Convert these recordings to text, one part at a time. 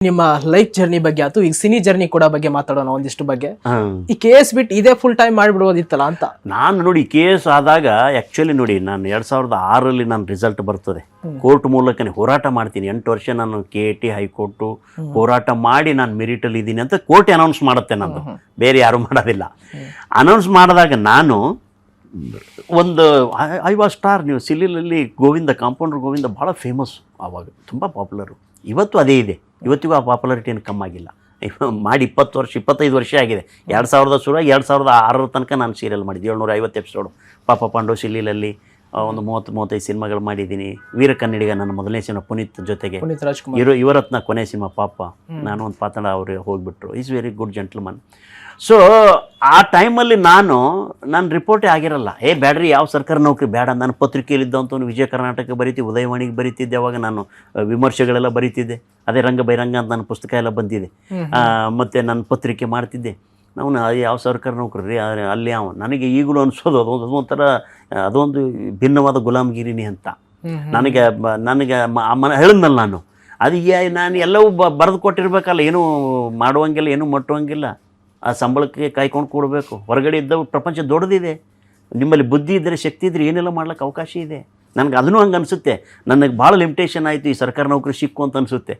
ನಿಮ್ಮ life journey ಬಗ್ಗೆ ಆಯ್ತು, ಈಗ ಸಿನಿ ಜರ್ನಿ ಕೂಡ ಬಗ್ಗೆ ಮಾತಾಡೋಣ ಒಂದಿಷ್ಟು ಬಗ್ಗೆ. ಈ KS ಬಿಟ್ಟು ಇದೇ ಫುಲ್ ಟೈಮ್ ಮಾಡಿಬಿಡೋದಿತ್ತಲ್ಲ ಅಂತ. ನಾನು ನೋಡಿ KS ಆದಾಗ ಆ್ಯಕ್ಚುಲಿ ನೋಡಿ ನಾನು 2006 ನಾನು ರಿಸಲ್ಟ್ ಬರ್ತದೆ, ಕೋರ್ಟ್ ಮೂಲಕನೇ ಹೋರಾಟ ಮಾಡ್ತೀನಿ. 8 ವರ್ಷ ನಾನು KAT ಹೈಕೋರ್ಟು ಹೋರಾಟ ಮಾಡಿ ನಾನು ಮೆರಿಟಲ್ಲಿ ಇದ್ದೀನಿ ಅಂತ ಕೋರ್ಟ್ ಅನೌನ್ಸ್ ಮಾಡುತ್ತೆ, ನಂದು ಬೇರೆ ಯಾರು ಮಾಡೋದಿಲ್ಲ. ಅನೌನ್ಸ್ ಮಾಡಿದಾಗ ನಾನು ಒಂದು ಐ ವಾಸ್ ಸ್ಟಾರ್. ನೀವು ಸಿಲ್ಲಿಲಲ್ಲಿ ಗೋವಿಂದ, ಕಾಂಪೌಂಡರ್ ಗೋವಿಂದ ಭಾಳ ಫೇಮಸ್, ಆವಾಗ ತುಂಬ ಪಾಪ್ಯುಲರು. ಇವತ್ತು ಅದೇ ಇದೆ, ಇವತ್ತಿಗೂ ಆ ಪಾಪ್ಯುಲಾರಿಟಿ ಏನು ಕಮ್ಮಾಗಿಲ್ಲ. ಮಾಡಿ 20 ವರ್ಷ 25 ವರ್ಷ ಆಗಿದೆ. 2000 ಶುರು 2006 ತನಕ ನಾನು ಸೀರಿಯಲ್ ಮಾಡಿದ್ದೆ, 750 ಎಪಿಸೋಡು. ಪಾಪ ಪಾಂಡು ಸಿಲ್ಲಿಲಲ್ಲಿ ಒಂದು 30-35 ಸಿನಿಮಾಗಳು ಮಾಡಿದ್ದೀನಿ. ವೀರ ಕನ್ನಡಿಗ ನನ್ನ ಮೊದಲನೇ ಸಿನಿಮಾ, ಪುನೀತ್ ಜೊತೆಗೆ. ಯುವರತ್ನ ಕೊನೆ ಸಿನಿಮಾ ಪಾಪ, ನಾನು ಒಂದು ಪಾತ್ರ, ಅವರು ಹೋಗಿಬಿಟ್ರು. Is very good gentleman. So ಆ ಟೈಮಲ್ಲಿ ನಾನು ರಿಪೋರ್ಟೇ ಆಗಿರಲ್ಲ. ಬ್ಯಾಡ್ರಿ ಯಾವ ಸರ್ಕಾರಿ ನೌಕರಿ ಬೇಡ. ನಾನು ಪತ್ರಿಕೆಯಲ್ಲಿದ್ದಂಥ ವಿಜಯ ಕರ್ನಾಟಕ ಬರೀತಿದ್ದೆ, ಉದಯವಾಣಿಗೆ ಬರೀತಿದ್ದೆ. ಅವಾಗ ನಾನು ವಿಮರ್ಶೆಗಳೆಲ್ಲ ಬರೀತಿದ್ದೆ. ಅದೇ ರಂಗ ಬೈರಂಗ ಅಂತ ನನ್ನ ಪುಸ್ತಕ ಎಲ್ಲ ಬಂದಿದೆ. ಮತ್ತು ನಾನು ಪತ್ರಿಕೆ ಮಾಡ್ತಿದ್ದೆ. ನಾವು ಯಾವ ಸರ್ಕಾರಿ ನೌಕರಿ ರೀ ಅಲ್ಲಿ ನನಗೆ ಈಗಲೂ ಅನಿಸೋದು ಅದೊಂಥರ ಅದೊಂದು ಭಿನ್ನವಾದ ಗುಲಾಮಗಿರಿನಿ ಅಂತ. ನನಗೆ ಹೇಳಿದ್ನಲ್ಲ ನಾನು, ಅದು ನಾನು ಎಲ್ಲವೂ ಬರೆದು ಕೊಟ್ಟಿರ್ಬೇಕಲ್ಲ, ಏನೂ ಮಾಡುವಂಗಿಲ್ಲ, ಏನೂ ಮಟ್ಟುವಂಗಿಲ್ಲ. ಆ ಸಂಬಳಕ್ಕೆ ಕಾಯ್ಕೊಂಡು ಕೊಡಬೇಕು. ಹೊರಗಡೆ ಇದ್ದ ಪ್ರಪಂಚ ದೊಡ್ಡದಿದೆ, ನಿಮ್ಮಲ್ಲಿ ಬುದ್ಧಿ ಇದ್ದರೆ, ಶಕ್ತಿ ಇದ್ದರೆ ಏನೆಲ್ಲ ಮಾಡ್ಲಿಕ್ಕೆ ಅವಕಾಶ ಇದೆ. ನನಗೆ ಅದನ್ನೂ ಹಂಗೆ ಅನಿಸುತ್ತೆ. ನನಗೆ ಭಾಳ ಲಿಮಿಟೇಷನ್ ಆಯಿತು ಈ ಸರ್ಕಾರಿ ನೌಕರಿ ಸಿಕ್ಕು ಅಂತ ಅನಿಸುತ್ತೆ.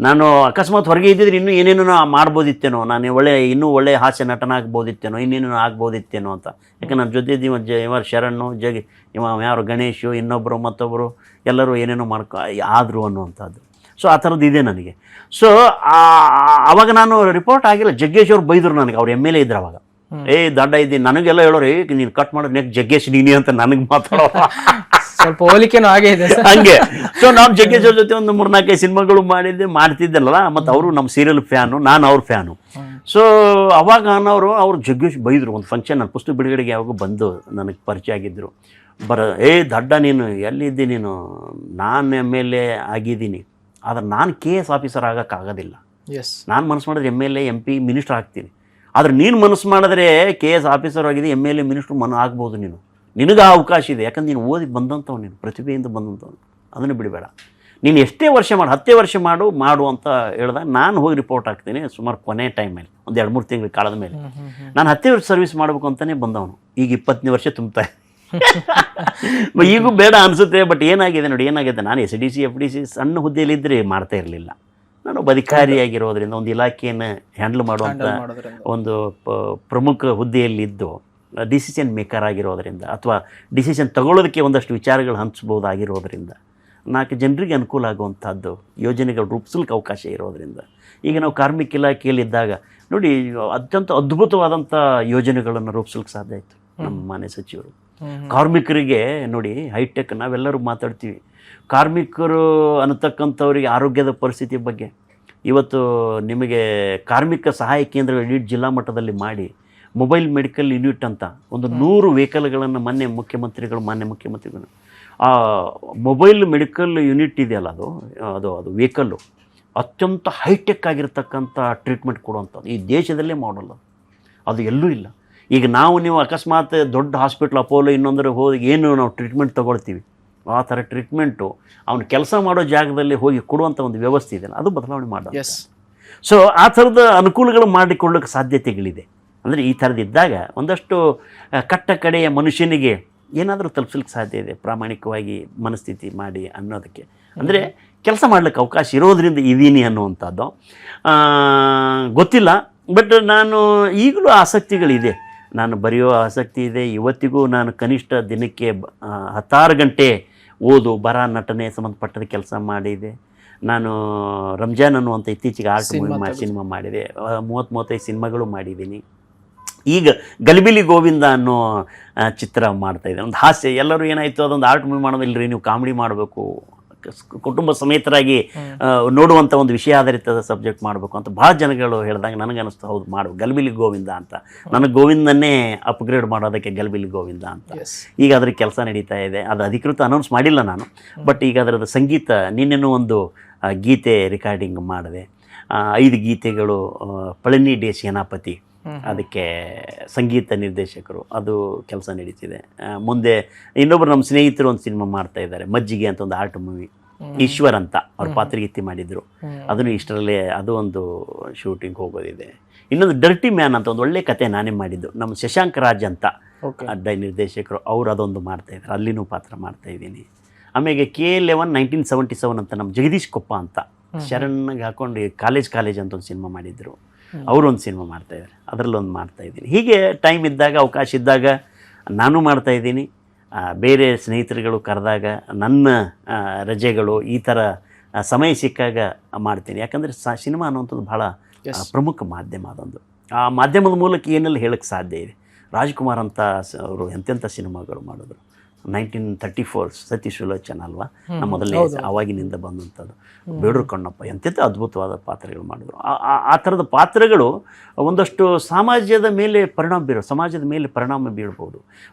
ನಾನು ಅಕಸ್ಮಾತ್ ಹೊರಗೆ ಇದ್ದಿದ್ರೆ ಇನ್ನೂ ಏನೇನೋ ಮಾಡ್ಬೋದಿತ್ತೇನೋ, ನಾನು ಇನ್ನೂ ಒಳ್ಳೆಯ ಹಾಸ್ಯ ನಟನಾಗ್ಬೋದಿತ್ತೇನೋ, ಇನ್ನೇನೋ ಆಗ್ಬೋದಿತ್ತೇನೋ ಅಂತ. ಯಾಕೆ ನನ್ನ ಜೊತೆ ಇವ ಶರಣು ಯಾರು ಗಣೇಶು, ಇನ್ನೊಬ್ಬರು ಮತ್ತೊಬ್ಬರು ಎಲ್ಲರೂ ಏನೇನೋ ಆದರು ಅನ್ನುವಂಥದ್ದು. ಸೊ ಆ ಥರದ್ದು ಇದೆ ನನಗೆ. ಸೊ ಆವಾಗ ನಾನು ರಿಪೋರ್ಟ್ ಆಗಿಲ್ಲ. ಜಗ್ಗೇಶ್ ಅವ್ರು ಬೈದರು ನನಗೆ, ಅವ್ರು MLA ಇದ್ರು ಅವಾಗ. ದಡ್ಡ ಇದ್ದೀನಿ ನನಗೆಲ್ಲ ಹೇಳೋರು, ನೀನು ಕಟ್ ಮಾಡೋದು ನೆಕ್ಸ್ಟ್ ಜಗ್ಗೇಶ್ ನೀನಿ ಅಂತ ನನಗೆ ಮಾತಾಡೋ ಸ್ವಲ್ಪ ಹೋಲಿಕೆನೂ ಹಾಗೆ ಇದೆ ಹಂಗೆ. ಸೊ ನಾನು ಜಗ್ಗೇಶ್ ಅವ್ರ ಜೊತೆ ಒಂದು 3-4 ಸಿನಿಮಾಗಳು ಮಾಡ್ತಿದ್ದಲ್ಲ. ಮತ್ತು ಅವರು ನಮ್ಮ ಸೀರಿಯಲ್ ಫ್ಯಾನು, ನಾನು ಅವ್ರ ಫ್ಯಾನು. ಸೊ ಅವಾಗ ಅವ್ರು ಜಗ್ಗೇಶ್ ಬೈದರು. ಒಂದು ಫಂಕ್ಷನ್, ನನ್ನ ಪುಸ್ತಕ ಬಿಡುಗಡೆಗೆ ಯಾವಾಗ ಬಂದು ನನಗೆ ಪರಿಚಯ ಆಗಿದ್ದರು. ದಡ್ಡ ನೀನು ಎಲ್ಲಿದ್ದಿ, ನೀನು ನಾನು MLA ಆಗಿದ್ದೀನಿ, ಆದರೆ ನಾನು KS ಆಫೀಸರ್ ಆಗೋಕ್ಕಾಗೋದಿಲ್ಲ. ನಾನು ಮನಸ್ಸು ಮಾಡಿದ್ರೆ MLA MP ಮಿನಿಸ್ಟರ್ ಆಗ್ತೀನಿ. ಆದರೆ ನೀನು ಮನಸ್ಸು ಮಾಡಿದ್ರೆ KS ಆಫೀಸರ್ ಆಗಿದೆ, MLA ಮಿನಿಸ್ಟ್ರು ಆಗ್ಬೋದು. ನಿನಗೆ ಆ ಅವಕಾಶ ಇದೆ. ಯಾಕಂದ್ರೆ ನೀನು ಓದಿ ಬಂದಂಥವು, ನೀನು ಪ್ರತಿಭೆಯಿಂದ ಬಂದಂಥವ್ನು, ಅದನ್ನು ಬಿಡಬೇಡ. ನೀನು ಎಷ್ಟೇ ವರ್ಷ ಮಾಡು, 10 ವರ್ಷ ಮಾಡು ಅಂತ ಹೇಳಿದಾಗ ನಾನು ಹೋಗಿ ರಿಪೋರ್ಟ್ ಹಾಕ್ತೀನಿ. ಸುಮಾರು ಕೊನೆ ಟೈಮಲ್ಲಿ ಒಂದು 2-3 ತಿಂಗಳು ಕಾಲದ ಮೇಲೆ ನಾನು 10 ವರ್ಷ ಸರ್ವಿಸ್ ಮಾಡಬೇಕು ಅಂತಲೇ ಬಂದವನು. ಈಗ 20ನೇ ವರ್ಷ ತುಂಬ್ತಾ ಈಗೂ ಬೇಡ ಅನಿಸುತ್ತೆ. ಬಟ್ ಏನಾಗಿದೆ ನೋಡಿ, ನಾನು SDC FDC ಸಣ್ಣ ಹುದ್ದೆಯಲ್ಲಿದ್ದರೆ ಮಾಡ್ತಾ ಇರಲಿಲ್ಲ. ನಾನು ಒಬ್ಬ ಅಧಿಕಾರಿಯಾಗಿರೋದ್ರಿಂದ, ಒಂದು ಇಲಾಖೆಯನ್ನು ಹ್ಯಾಂಡಲ್ ಮಾಡುವಂಥ ಒಂದು ಪ್ರಮುಖ ಹುದ್ದೆಯಲ್ಲಿದ್ದು, ಡಿಸಿಷನ್ ಮೇಕರ್ ಆಗಿರೋದರಿಂದ, ಅಥವಾ ಡಿಸಿಷನ್ ತಗೊಳ್ಳೋದಕ್ಕೆ ಒಂದಷ್ಟು ವಿಚಾರಗಳು ಹಂಚ್ಬೋದಾಗಿರೋದ್ರಿಂದ, 4 ಜನರಿಗೆ ಅನುಕೂಲ ಆಗುವಂಥದ್ದು ಯೋಜನೆಗಳು ರೂಪಿಸಲಿಕ್ಕೆ ಅವಕಾಶ ಇರೋದರಿಂದ, ಈಗ ನಾವು ಕಾರ್ಮಿಕ ಇಲಾಖೆಯಲ್ಲಿದ್ದಾಗ ನೋಡಿ ಅತ್ಯಂತ ಅದ್ಭುತವಾದಂಥ ಯೋಜನೆಗಳನ್ನು ರೂಪಿಸಲಿಕ್ಕೆ ಸಾಧ್ಯ ಆಯಿತು ನಮ್ಮ ಮಾನ್ಯ ಸಚಿವರು. ಕಾರ್ಮಿಕರಿಗೆ ನೋಡಿ, ಹೈಟೆಕ್ ನಾವೆಲ್ಲರೂ ಮಾತಾಡ್ತೀವಿ, ಕಾರ್ಮಿಕರು ಅನ್ನತಕ್ಕಂಥವ್ರಿಗೆ ಆರೋಗ್ಯದ ಪರಿಸ್ಥಿತಿ ಬಗ್ಗೆ ಇವತ್ತು ನಿಮಗೆ ಕಾರ್ಮಿಕ ಸಹಾಯ ಕೇಂದ್ರಗಳು ಇಡೀ ಜಿಲ್ಲಾ ಮಟ್ಟದಲ್ಲಿ ಮಾಡಿ, ಮೊಬೈಲ್ ಮೆಡಿಕಲ್ ಯೂನಿಟ್ ಅಂತ ಒಂದು 100 ವೆಹಿಕಲ್ಗಳನ್ನು ಮಾನ್ಯ ಮುಖ್ಯಮಂತ್ರಿಗಳು ಆ ಮೊಬೈಲ್ ಮೆಡಿಕಲ್ ಯೂನಿಟ್ ಇದೆಯಲ್ಲ, ಅದು ವೆಹಿಕಲ್ಲು ಅತ್ಯಂತ ಹೈಟೆಕ್ ಆಗಿರ್ತಕ್ಕಂಥ ಟ್ರೀಟ್ಮೆಂಟ್ ಕೊಡುವಂಥದ್ದು ಈ ದೇಶದಲ್ಲೇ ಮಾಡೋಲ್ಲ, ಅದು ಎಲ್ಲೂ ಇಲ್ಲ. ಈಗ ನೀವು ಅಕಸ್ಮಾತ್ ದೊಡ್ಡ ಹಾಸ್ಪಿಟ್ಲ್, ಅಪೋಲೋ ಇನ್ನೊಂದರ ಹೋಗಿ ಏನು ನಾವು ಟ್ರೀಟ್ಮೆಂಟ್ ತೊಗೊಳ್ತೀವಿ, ಆ ಥರ ಟ್ರೀಟ್ಮೆಂಟು ಅವನು ಕೆಲಸ ಮಾಡೋ ಜಾಗದಲ್ಲಿ ಹೋಗಿ ಕೊಡುವಂಥ ಒಂದು ವ್ಯವಸ್ಥೆ ಇದೆಯಲ್ಲ, ಅದು ಬದಲಾವಣೆ ಮಾಡೋದು. ಸೊ ಆ ಥರದ ಅನುಕೂಲಗಳು ಮಾಡಿಕೊಳ್ಳೋಕ್ಕೆ ಸಾಧ್ಯತೆಗಳಿದೆ. ಅಂದರೆ ಈ ಥರದಿದ್ದಾಗ ಒಂದಷ್ಟು ಕಟ್ಟ ಕಡೆಯ ಮನುಷ್ಯನಿಗೆ ಏನಾದರೂ ತಲುಪಿಸ್ಲಿಕ್ಕೆ ಸಾಧ್ಯ ಇದೆ, ಪ್ರಾಮಾಣಿಕವಾಗಿ ಮನಸ್ಥಿತಿ ಮಾಡಿ ಅನ್ನೋದಕ್ಕೆ. ಅಂದರೆ ಕೆಲಸ ಮಾಡಲಿಕ್ಕೆ ಅವಕಾಶ ಇರೋದರಿಂದ ಇದ್ದೀನಿ ಅನ್ನುವಂಥದ್ದು ಗೊತ್ತಿಲ್ಲ. ಬಟ್ ನಾನು ಈಗಲೂ ಆಸಕ್ತಿಗಳಿದೆ, ನಾನು ಬರೆಯೋ ಆಸಕ್ತಿ ಇದೆ. ಇವತ್ತಿಗೂ ನಾನು ಕನಿಷ್ಠ ದಿನಕ್ಕೆ 16 ಗಂಟೆ ಓದು, ಬರ, ನಟನೆ ಸಂಬಂಧಪಟ್ಟದ ಕೆಲಸ ಮಾಡಿದೆ. ನಾನು ರಂಜಾನ್ ಅನ್ನುವಂಥ ಇತ್ತೀಚೆಗೆ ಸಿನಿಮಾ ಮಾಡಿದೆ. 30-35 ಸಿನಿಮಾಗಳು ಮಾಡಿದ್ದೀನಿ. ಈಗ ಗಲಿಬಿಲಿ ಗೋವಿಂದ ಅನ್ನೋ ಚಿತ್ರ ಮಾಡ್ತಾಯಿದ್ದೆ, ಒಂದು ಹಾಸ್ಯ. ಎಲ್ಲರೂ ಏನಾಯಿತು, ಅದೊಂದು ಆರ್ಟ್ ಮೂವಿ ಮಾಡೋದಿಲ್ಲರಿ, ನೀವು ಕಾಮಿಡಿ ಮಾಡಬೇಕು, ಕುಟುಂಬ ಸಮೇತರಾಗಿ ನೋಡುವಂಥ ಒಂದು ವಿಷಯ ಆಧಾರಿತದ ಸಬ್ಜೆಕ್ಟ್ ಮಾಡಬೇಕು ಅಂತ ಭಾಳ ಜನಗಳು ಹೇಳಿದಾಗ ನನಗನ್ನಿಸ್ತು, ಹೌದು ಮಾಡು ಗಲಿಬಿಲಿ ಗೋವಿಂದ ಅಂತ. ನನಗೆ ಗೋವಿಂದನ್ನೇ ಅಪ್ಗ್ರೇಡ್ ಮಾಡೋದಕ್ಕೆ ಗಲಿಬಿಲಿ ಗೋವಿಂದ ಅಂತ. ಈಗ ಅದ್ರ ಕೆಲಸ ನಡೀತಾ ಇದೆ. ಅದು ಅಧಿಕೃತ ಅನೌನ್ಸ್ ಮಾಡಿಲ್ಲ ನಾನು, ಬಟ್ ಈಗ ಅದರದ್ದು ಸಂಗೀತ ನಿನ್ನೆನೂ ಒಂದು ಗೀತೆ ರೆಕಾರ್ಡಿಂಗ್ ಮಾಡಿದೆ. 5 ಗೀತೆಗಳು, ಪಳನಿ ಡಿ ಸೇನಾಪತಿ ಅದಕ್ಕೆ ಸಂಗೀತ ನಿರ್ದೇಶಕರು, ಅದು ಕೆಲಸ ನಡೀತಿದೆ. ಮುಂದೆ ಇನ್ನೊಬ್ಬರು ನಮ್ಮ ಸ್ನೇಹಿತರು ಒಂದು ಸಿನಿಮಾ ಮಾಡ್ತಾಯಿದ್ದಾರೆ, ಮಜ್ಜಿಗೆ ಅಂತ ಒಂದು ಆರ್ಟ್ ಮೂವಿ, ಈಶ್ವರ್ ಅಂತ ಅವ್ರ ಪಾತ್ರಗೀತಿ ಮಾಡಿದ್ರು, ಅದನ್ನು ಇಷ್ಟರಲ್ಲೇ ಅದು ಒಂದು ಶೂಟಿಂಗ್ ಹೋಗೋದಿದೆ. ಇನ್ನೊಂದು ಡರ್ಟಿ ಮ್ಯಾನ್ ಅಂತ ಒಂದು ಒಳ್ಳೆ ಕತೆ ನಾನೇ ಮಾಡಿದ್ದು, ನಮ್ಮ ಶಶಾಂಕ್ ರಾಜ್ ಅಂತ ಅಡ್ಡ ನಿರ್ದೇಶಕರು, ಅವ್ರು ಅದೊಂದು ಮಾಡ್ತಾಯಿದ್ರು, ಅಲ್ಲಿನೂ ಪಾತ್ರ ಮಾಡ್ತಾಯಿದ್ದೀನಿ. ಆಮೇಲೆ KL11 1977 ಅಂತ ನಮ್ಮ ಜಗದೀಶ್ ಕೊಪ್ಪ ಅಂತ ಶರಣ್ಗೆ ಹಾಕೊಂಡು ಕಾಲೇಜ್ ಅಂತ ಒಂದು ಸಿನಿಮಾ ಮಾಡಿದ್ರು, ಅವರೊಂದು ಸಿನಿಮಾ ಮಾಡ್ತಾಯಿದ್ದಾರೆ, ಅದರಲ್ಲೊಂದು ಮಾಡ್ತಾಯಿದ್ದೀನಿ. ಹೀಗೆ ಟೈಮ್ ಇದ್ದಾಗ ಅವಕಾಶ ಇದ್ದಾಗ ನಾನು ಮಾಡ್ತಾಯಿದ್ದೀನಿ. ಬೇರೆ ಸ್ನೇಹಿತರುಗಳು ಕರೆದಾಗ ನನ್ನ ರಜೆಗಳು ಈ ಥರ ಸಮಯ ಸಿಕ್ಕಾಗ ಮಾಡ್ತೀನಿ. ಯಾಕಂದರೆ ಸಿನಿಮಾ ಅನ್ನುವಂಥದ್ದು ಭಾಳ ಪ್ರಮುಖ ಮಾಧ್ಯಮ, ಅದೊಂದು ಆ ಮಾಧ್ಯಮದ ಮೂಲಕ ಏನೆಲ್ಲ ಹೇಳಕ್ಕೆ ಸಾಧ್ಯ ಇದೆ. ರಾಜ್ಕುಮಾರ್ ಅಂತ ಅವರು ಎಂತೆಂಥ ಸಿನಿಮಾಗಳು ಮಾಡಿದ್ರು. 1934 ಸತೀಶ್ ಸುಲೋಚನ ಅಲ್ವಾ ನಮ್ಮ ಮೊದಲನೇ ಆವಾಗಿನಿಂದ ಬಂದಂಥದ್ದು. ಬೇಡೂರು ಕಣ್ಣಪ್ಪ ಎಂತೆಂಥ ಅದ್ಭುತವಾದ ಪಾತ್ರಗಳು ಮಾಡಿದ್ರು. ಆ ಥರದ ಪಾತ್ರಗಳು ಒಂದಷ್ಟು ಸಮಾಜದ ಮೇಲೆ ಸಮಾಜದ ಮೇಲೆ ಪರಿಣಾಮ ಬೀಳ್ಬೋದು,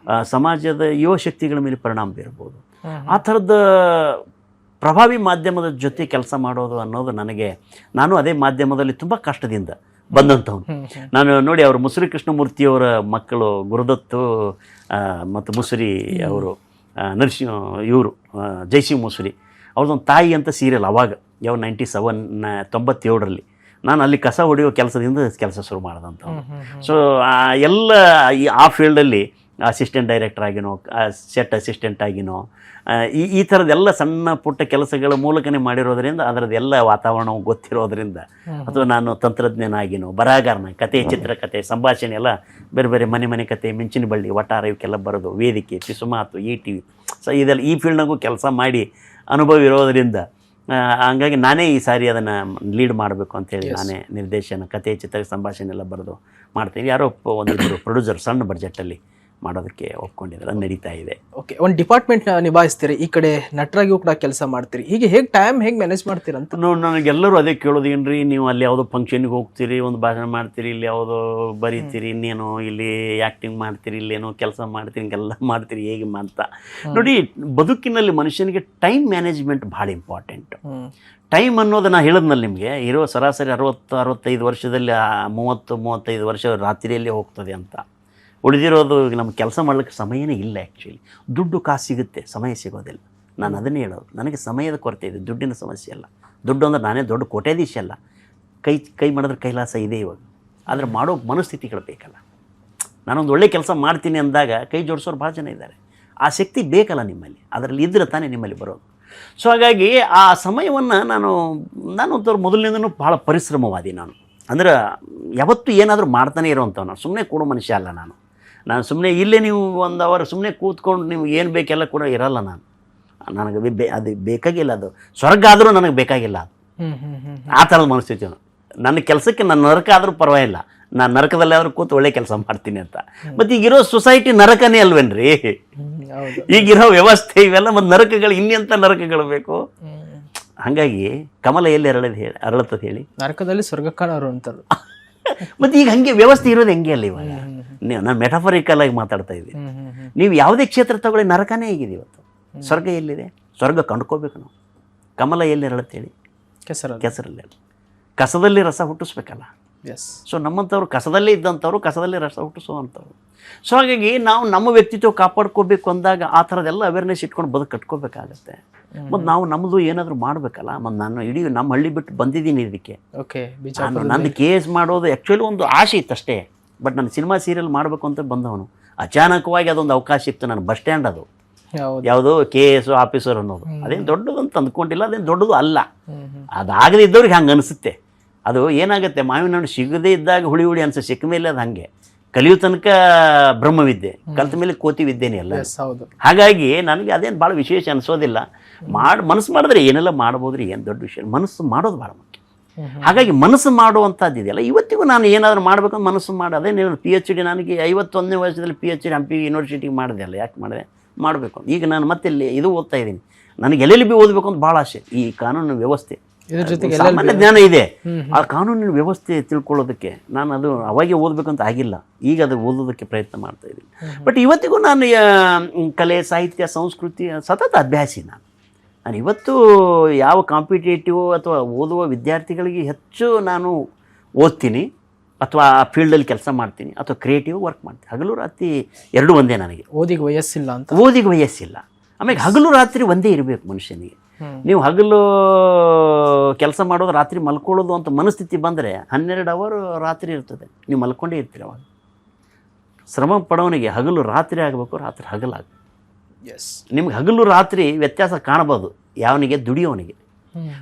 ಸಮಾಜದ ಯುವ ಶಕ್ತಿಗಳ ಮೇಲೆ ಪರಿಣಾಮ ಬೀರ್ಬೋದು. ಆ ಥರದ ಪ್ರಭಾವಿ ಮಾಧ್ಯಮದ ಜೊತೆ ಕೆಲಸ ಮಾಡೋದು ಅನ್ನೋದು ನಾನು ಅದೇ ಮಾಧ್ಯಮದಲ್ಲಿ ತುಂಬ ಕಷ್ಟದಿಂದ ಬಂದಂಥವ್ನು. ನಾನು ನೋಡಿ, ಅವರು ಮುಸುರಿ ಕೃಷ್ಣಮೂರ್ತಿಯವರ ಮಕ್ಕಳು ಗುರುದತ್ತು ಮತ್ತು ಮುಸುರಿ ಅವರು ಇವರು ಜಯಸಿಂಹ ಮುಸುರಿ ಅವ್ರದ್ದೊಂದು ತಾಯಿ ಅಂತ ಸೀರಿಯಲ್ ಅವಾಗ 97 ನಾನು ಅಲ್ಲಿ ಕಸ ಹೊಡೆಯೋ ಕೆಲಸ ಶುರು ಮಾಡಿದಂಥವ್ನು. ಸೊ ಎಲ್ಲ ಆ ಫೀಲ್ಡಲ್ಲಿ ಅಸಿಸ್ಟೆಂಟ್ ಡೈರೆಕ್ಟರ್ ಆಗಿನೋ, ಸೆಟ್ ಅಸಿಸ್ಟೆಂಟ್ ಆಗಿನೋ, ಈ ಥರದ್ದೆಲ್ಲ ಸಣ್ಣ ಪುಟ್ಟ ಕೆಲಸಗಳ ಮೂಲಕನೇ ಮಾಡಿರೋದ್ರಿಂದ ಅದರದ್ದೆಲ್ಲ ವಾತಾವರಣ ಗೊತ್ತಿರೋದ್ರಿಂದ, ಅಥವಾ ನಾನು ತಂತ್ರಜ್ಞಾನ ಆಗಿನೋ, ಬರಹಗಾರನ, ಕತೆ, ಚಿತ್ರಕಥೆ, ಸಂಭಾಷಣೆ ಎಲ್ಲ ಬೇರೆ ಬೇರೆ ಮನೆ ಕತೆ, ಮಿಂಚಿನ ಬಳ್ಳಿ, ವಟಾರ ಇವಕ್ಕೆಲ್ಲ ಬರೋದು, ವೇದಿಕೆ, ಪಿಸುಮಾತು, ETV, ಸೊ ಇದೆಲ್ಲ ಈ ಫೀಲ್ಡ್ನಾಗೂ ಕೆಲಸ ಮಾಡಿ ಅನುಭವ ಇರೋದರಿಂದ ಹಂಗಾಗಿ ನಾನೇ ಈ ಸಾರಿ ಅದನ್ನು ಲೀಡ್ ಮಾಡಬೇಕು ಅಂತೇಳಿ ನಾನೇ ನಿರ್ದೇಶನ, ಕತೆ, ಚಿತ್ರ, ಸಂಭಾಷಣೆ ಎಲ್ಲ ಬರೆದು ಮಾಡ್ತೀನಿ. ಯಾರೋ ಒಂದಿಬ್ಬರು ಪ್ರೊಡ್ಯೂಸರ್ ಸಣ್ಣ ಬಡ್ಜೆಟಲ್ಲಿ ಮಾಡೋದಕ್ಕೆ ಒಪ್ಕೊಂಡಿದ್ದಾರೆ, ಅದು ನಡೀತಾ ಇದೆ. ಓಕೆ, ಒಂದು ಡಿಪಾರ್ಟ್ಮೆಂಟ್ ನಿಭಾಯಿಸ್ತೀರಿ, ಈ ಕಡೆ ನಟರಾಗಿಯೂ ಕೂಡ ಕೆಲಸ ಮಾಡ್ತೀರಿ, ಹೀಗೆ ಟೈಮ್ ಹೇಗೆ ಮ್ಯಾನೇಜ್ ಮಾಡ್ತೀರಂತ? ನನಗೆಲ್ಲರೂ ಅದೇ ಕೇಳೋದು, ಏನ್ರಿ ನೀವು ಅಲ್ಲಿ ಯಾವುದೋ ಫಂಕ್ಷನ್ಗೆ ಹೋಗ್ತೀರಿ, ಒಂದು ಭಾಷಣ ಮಾಡ್ತೀರಿ, ಇಲ್ಲಿ ಯಾವುದೋ ಬರೀತೀರಿ, ಇನ್ನೇನೋ ಇಲ್ಲಿ ಆ್ಯಕ್ಟಿಂಗ್ ಮಾಡ್ತೀರಿ, ಇಲ್ಲೇನೋ ಕೆಲಸ ಮಾಡ್ತೀರಿ, ಹಿಂಗೆಲ್ಲ ಮಾಡ್ತೀರಿ ಹೇಗೆ ಅಂತ. ನೋಡಿ, ಬದುಕಿನಲ್ಲಿ ಮನುಷ್ಯನಿಗೆ ಟೈಮ್ ಮ್ಯಾನೇಜ್ಮೆಂಟ್ ಭಾಳ ಇಂಪಾರ್ಟೆಂಟ್. ಟೈಮ್ ಅನ್ನೋದು ನಾನು ಹೇಳಿದ್ನಲ್ಲಿ ನಿಮಗೆ, ಇರೋ ಸರಾಸರಿ 60-65 ವರ್ಷದಲ್ಲಿ 30-35 ವರ್ಷ ರಾತ್ರಿಯಲ್ಲೇ ಹೋಗ್ತದೆ ಅಂತ. ಉಳಿದಿರೋದು ನಮ್ಗೆ ಕೆಲಸ ಮಾಡ್ಲಿಕ್ಕೆ ಸಮಯನೇ ಇಲ್ಲ. ಆ್ಯಕ್ಚುಲಿ ದುಡ್ಡು ಕಾಸು ಸಿಗುತ್ತೆ, ಸಮಯ ಸಿಗೋದಿಲ್ಲ. ನಾನು ಅದನ್ನೇ ಹೇಳೋದು, ನನಗೆ ಸಮಯದ ಕೊರತೆ ಇದೆ, ದುಡ್ಡಿನ ಸಮಸ್ಯೆ ಅಲ್ಲ. ದುಡ್ಡು ಅಂದರೆ ನಾನೇ ದೊಡ್ಡ ಕೋಟ್ಯಾಧೀಶ ಅಲ್ಲ, ಕೈ ಮಾಡಿದ್ರೆ ಕೈಲಾಸ ಇದೆ ಇವಾಗ. ಆದರೆ ಮಾಡೋ ಮನಸ್ಥಿತಿಗಳು ಬೇಕಲ್ಲ. ನಾನೊಂದು ಒಳ್ಳೆ ಕೆಲಸ ಮಾಡ್ತೀನಿ ಅಂದಾಗ ಕೈ ಜೋಡಿಸೋರು ಭಾಳ ಜನ ಇದ್ದಾರೆ. ಆ ಶಕ್ತಿ ಬೇಕಲ್ಲ ನಿಮ್ಮಲ್ಲಿ, ಅದರಲ್ಲಿ ಇದ್ರೆ ತಾನೇ ನಿಮ್ಮಲ್ಲಿ ಬರೋದು. ಸೊ ಹಾಗಾಗಿ ಆ ಸಮಯವನ್ನು ನಾನು ಒಂಥರ ಮೊದಲಿನಿಂದನೂ ಭಾಳ ಪರಿಶ್ರಮವಾದಿ. ಅಂದ್ರೆ ಯಾವತ್ತೂ ಏನಾದರೂ ಮಾಡ್ತಾನೆ ಇರೋವಂಥವು. ನಾನು ಸುಮ್ಮನೆ ಕೂಡೋ ಮನುಷ್ಯ ಅಲ್ಲ. ನಾನು ಸುಮ್ಮನೆ ಇಲ್ಲೇ ನೀವು 1 ಅವರ್ ಸುಮ್ಮನೆ ಕೂತ್ಕೊಂಡು ನೀವು ಏನು ಬೇಕೆಲ್ಲ ಕೂಡ ಇರಲ್ಲ. ನನಗೆ ಅದು ಬೇಕಾಗಿಲ್ಲ. ಅದು ಸ್ವರ್ಗ ಆದರೂ ನನಗೆ ಬೇಕಾಗಿಲ್ಲ. ಅದು ಆ ಥರದ ಮನಸ್ಥಿತಿ. ನನ್ನ ಕೆಲಸಕ್ಕೆ ನನ್ನ ನರಕ ಆದರೂ ಪರವಾಗಿಲ್ಲ, ನಾನು ನರಕದಲ್ಲಿ ಆದರೂ ಕೂತು ಒಳ್ಳೆ ಕೆಲಸ ಮಾಡ್ತೀನಿ ಅಂತ. ಮತ್ತು ಈಗಿರೋ ಸೊಸೈಟಿ ನರಕನೇ ಅಲ್ವೇನ್ರಿ? ಈಗಿರೋ ವ್ಯವಸ್ಥೆ ಇವೆಲ್ಲ ಮತ್ತು ನರಕಗಳು, ಇನ್ನೆಂಥ ನರಕಗಳು ಬೇಕು? ಹಾಗಾಗಿ ಕಮಲ ಎಲ್ಲಿ ಅರಳತ್ತದ ಹೇಳಿ, ನರಕದಲ್ಲಿ ಸ್ವರ್ಗ ಕಾಣೋರು ಅಂತಾರೆ. ಮತ್ತು ಈಗ ಹಂಗೆ ವ್ಯವಸ್ಥೆ ಇರೋದು ಹೆಂಗೆ ಅಲ್ಲ ಇವಾಗ? ನಾನು ಮೆಟಾಫರಿಕಲ್ ಆಗಿ ಮಾತಾಡ್ತಾ ಇದ್ದೀನಿ. ನೀವು ಯಾವುದೇ ಕ್ಷೇತ್ರ ತಗೊಳ್ಳಿ, ನರಕನೇ ಹೇಗಿದೆ ಇವತ್ತು. ಸ್ವರ್ಗ ಎಲ್ಲಿದೆ? ಸ್ವರ್ಗ ಕಂಡ್ಕೋಬೇಕು ನಾವು. ಕಮಲ ಎಲ್ಲಿ ಅರಳತ್ತೆ ಹೇಳಿ? ಕೆಸರಲ್ಲಿ. ಕಸದಲ್ಲಿ ರಸ ಹುಟ್ಟಿಸ್ಬೇಕಲ್ಲ. ಸೊ ನಮ್ಮಂಥವ್ರು ಕಸದಲ್ಲೇ ಇದ್ದಂಥವ್ರು, ಕಸದಲ್ಲಿ ರಸ ಹುಟ್ಟಿಸುವಂಥವ್ರು. ಸೊ ಹಾಗಾಗಿ ನಾವು ನಮ್ಮ ವ್ಯಕ್ತಿತ್ವ ಕಾಪಾಡ್ಕೋಬೇಕು ಅಂದಾಗ ಆ ಥರದ್ದೆಲ್ಲ ಅವೇರ್ನೆಸ್ ಇಟ್ಕೊಂಡು ಬದುಕು ಕಟ್ಕೋಬೇಕಾಗತ್ತೆ. ಮತ್ತು ನಾವು ನಮ್ಮದು ಏನಾದರೂ ಮಾಡಬೇಕಲ್ಲ. ಮತ್ತು ನಾನು ಇಡೀ ನಮ್ಮ ಹಳ್ಳಿ ಬಿಟ್ಟು ಬಂದಿದ್ದೀನಿ ಇದಕ್ಕೆ. ನಂದು KS ಮಾಡೋದು ಆ್ಯಕ್ಚುಲಿ ಒಂದು ಆಸೆ ಇತ್ತಷ್ಟೇ. ಬಟ್ ನಾನು ಸಿನಿಮಾ ಸೀರಿಯಲ್ ಮಾಡಬೇಕು ಅಂತ ಬಂದವನು. ಅಚಾನಕವಾಗಿ ಅದೊಂದು ಅವಕಾಶ ಇತ್ತು. ನಾನು ಬಸ್ ಸ್ಟ್ಯಾಂಡ್, ಅದು ಯಾವುದೋ KS ಆಫೀಸರ್ ಅನ್ನೋದು, ಅದೇನು ದೊಡ್ಡದು ಅಂತ ಅಂದ್ಕೊಂಡಿಲ್ಲ, ಅದೇನು ದೊಡ್ಡದು ಅಲ್ಲ. ಅದಾಗದೇ ಇದ್ದವ್ರಿಗೆ ಹಂಗೆ ಅನಿಸುತ್ತೆ. ಅದು ಏನಾಗುತ್ತೆ, ಮಾವಿನ ಹಣ್ಣು ಸಿಗದೇ ಇದ್ದಾಗ ಹುಳಿ ಅನಿಸೋ, ಸಿಕ್ಕ ಮೇಲೆ ಅದು ಹಾಗೆ. ಕಲಿಯೋ ತನಕ ಬ್ರಹ್ಮವಿದ್ಯೆ, ಕಲಿತ ಮೇಲೆ ಕೋತಿ ವಿದ್ಯೆನೇ ಅಲ್ಲ. ಹಾಗಾಗಿ ನನಗೆ ಅದೇನು ಭಾಳ ವಿಶೇಷ ಅನಿಸೋದಿಲ್ಲ. ಮನಸ್ಸು ಮಾಡಿದ್ರೆ ಏನೆಲ್ಲ ಮಾಡ್ಬೋದ್ರಿ, ಏನು ದೊಡ್ಡ ವಿಷಯ. ಮನಸ್ಸು ಮಾಡೋದು ಭಾಳ ಮುಖ್ಯ. ಹಾಗಾಗಿ ಮನಸ್ಸು ಮಾಡುವಂಥದ್ದು ಇದೆಯಲ್ಲ, ಇವತ್ತಿಗೂ ನಾನು ಏನಾದರೂ ಮಾಡಬೇಕಂತ ಮನಸ್ಸು ಮಾಡಿ, ಅದೇನು PhD ನನಗೆ 51ನೇ ವಯಸ್ಸದಲ್ಲಿ PhD ಹಂಪಿ ಯೂನಿವರ್ಸಿಟಿಗೆ ಮಾಡಿದೆ ಅಲ್ಲ. ಯಾಕೆ ಮಾಡಿದೆ? ಮಾಡಬೇಕು. ಈಗ ನಾನು ಮತ್ತೆ ಇದು ಓದ್ತಾ ಇದ್ದೀನಿ. ನನಗೆ LLB ಓದಬೇಕು ಅಂತ ಭಾಳ ಆಸೆ. ಈ ಕಾನೂನು ವ್ಯವಸ್ಥೆ, ಸಾಮಾನ್ಯ ಜ್ಞಾನ ಇದೆ, ಆ ಕಾನೂನಿನ ವ್ಯವಸ್ಥೆ ತಿಳ್ಕೊಳ್ಳೋದಕ್ಕೆ ನಾನು ಅದು ಅವಾಗೆ ಓದಬೇಕಂತ ಆಗಿಲ್ಲ. ಈಗ ಅದು ಓದೋದಕ್ಕೆ ಪ್ರಯತ್ನ ಮಾಡ್ತಾ ಇದ್ದೀನಿ. ಬಟ್ ಇವತ್ತಿಗೂ ನಾನು ಕಲೆ, ಸಾಹಿತ್ಯ, ಸಂಸ್ಕೃತಿ ಸತತ ಅಭ್ಯಾಸಿ. ನಾನು ಇವತ್ತು ಯಾವ ಕಾಂಪಿಟೇಟಿವ್ ಅಥವಾ ಓದುವ ವಿದ್ಯಾರ್ಥಿಗಳಿಗೆ ಹೆಚ್ಚು ನಾನು ಓದ್ತೀನಿ, ಅಥವಾ ಆ ಫೀಲ್ಡಲ್ಲಿ ಕೆಲಸ ಮಾಡ್ತೀನಿ, ಅಥವಾ ಕ್ರಿಯೇಟಿವ್ ವರ್ಕ್ ಮಾಡ್ತೀನಿ. ಹಗಲು ರಾತ್ರಿ ಎರಡೂ ಒಂದೇ ನನಗೆ. ಓದಿಗೆ ವಯಸ್ಸಿಲ್ಲ ಅಂತ. ಓದಿಗೆ ವಯಸ್ಸಿಲ್ಲ. ಆಮೇಲೆ ಹಗಲು ರಾತ್ರಿ ಒಂದೇ ಇರಬೇಕು ಮನುಷ್ಯನಿಗೆ. ನೀವು ಹಗಲು ಕೆಲಸ ಮಾಡೋದು ರಾತ್ರಿ ಮಲ್ಕೊಳ್ಳೋದು ಅಂತ ಮನಸ್ಥಿತಿ ಬಂದರೆ 12 ಅವರ್ ರಾತ್ರಿ ಇರ್ತದೆ, ನೀವು ಮಲ್ಕೊಂಡೇ ಇರ್ತೀರಿ. ಅವಾಗ ಶ್ರಮ ಪಡೋನಿಗೆ ಹಗಲು ರಾತ್ರಿ ಆಗಬೇಕು, ರಾತ್ರಿ ಹಗಲಾಗಬೇಕು. ನಿಮ್ಗೆ ಹಗಲು ರಾತ್ರಿ ವ್ಯತ್ಯಾಸ ಕಾಣಬಹುದು ಯಾವನಿಗೆ, ದುಡಿಯೋನಿಗೆ.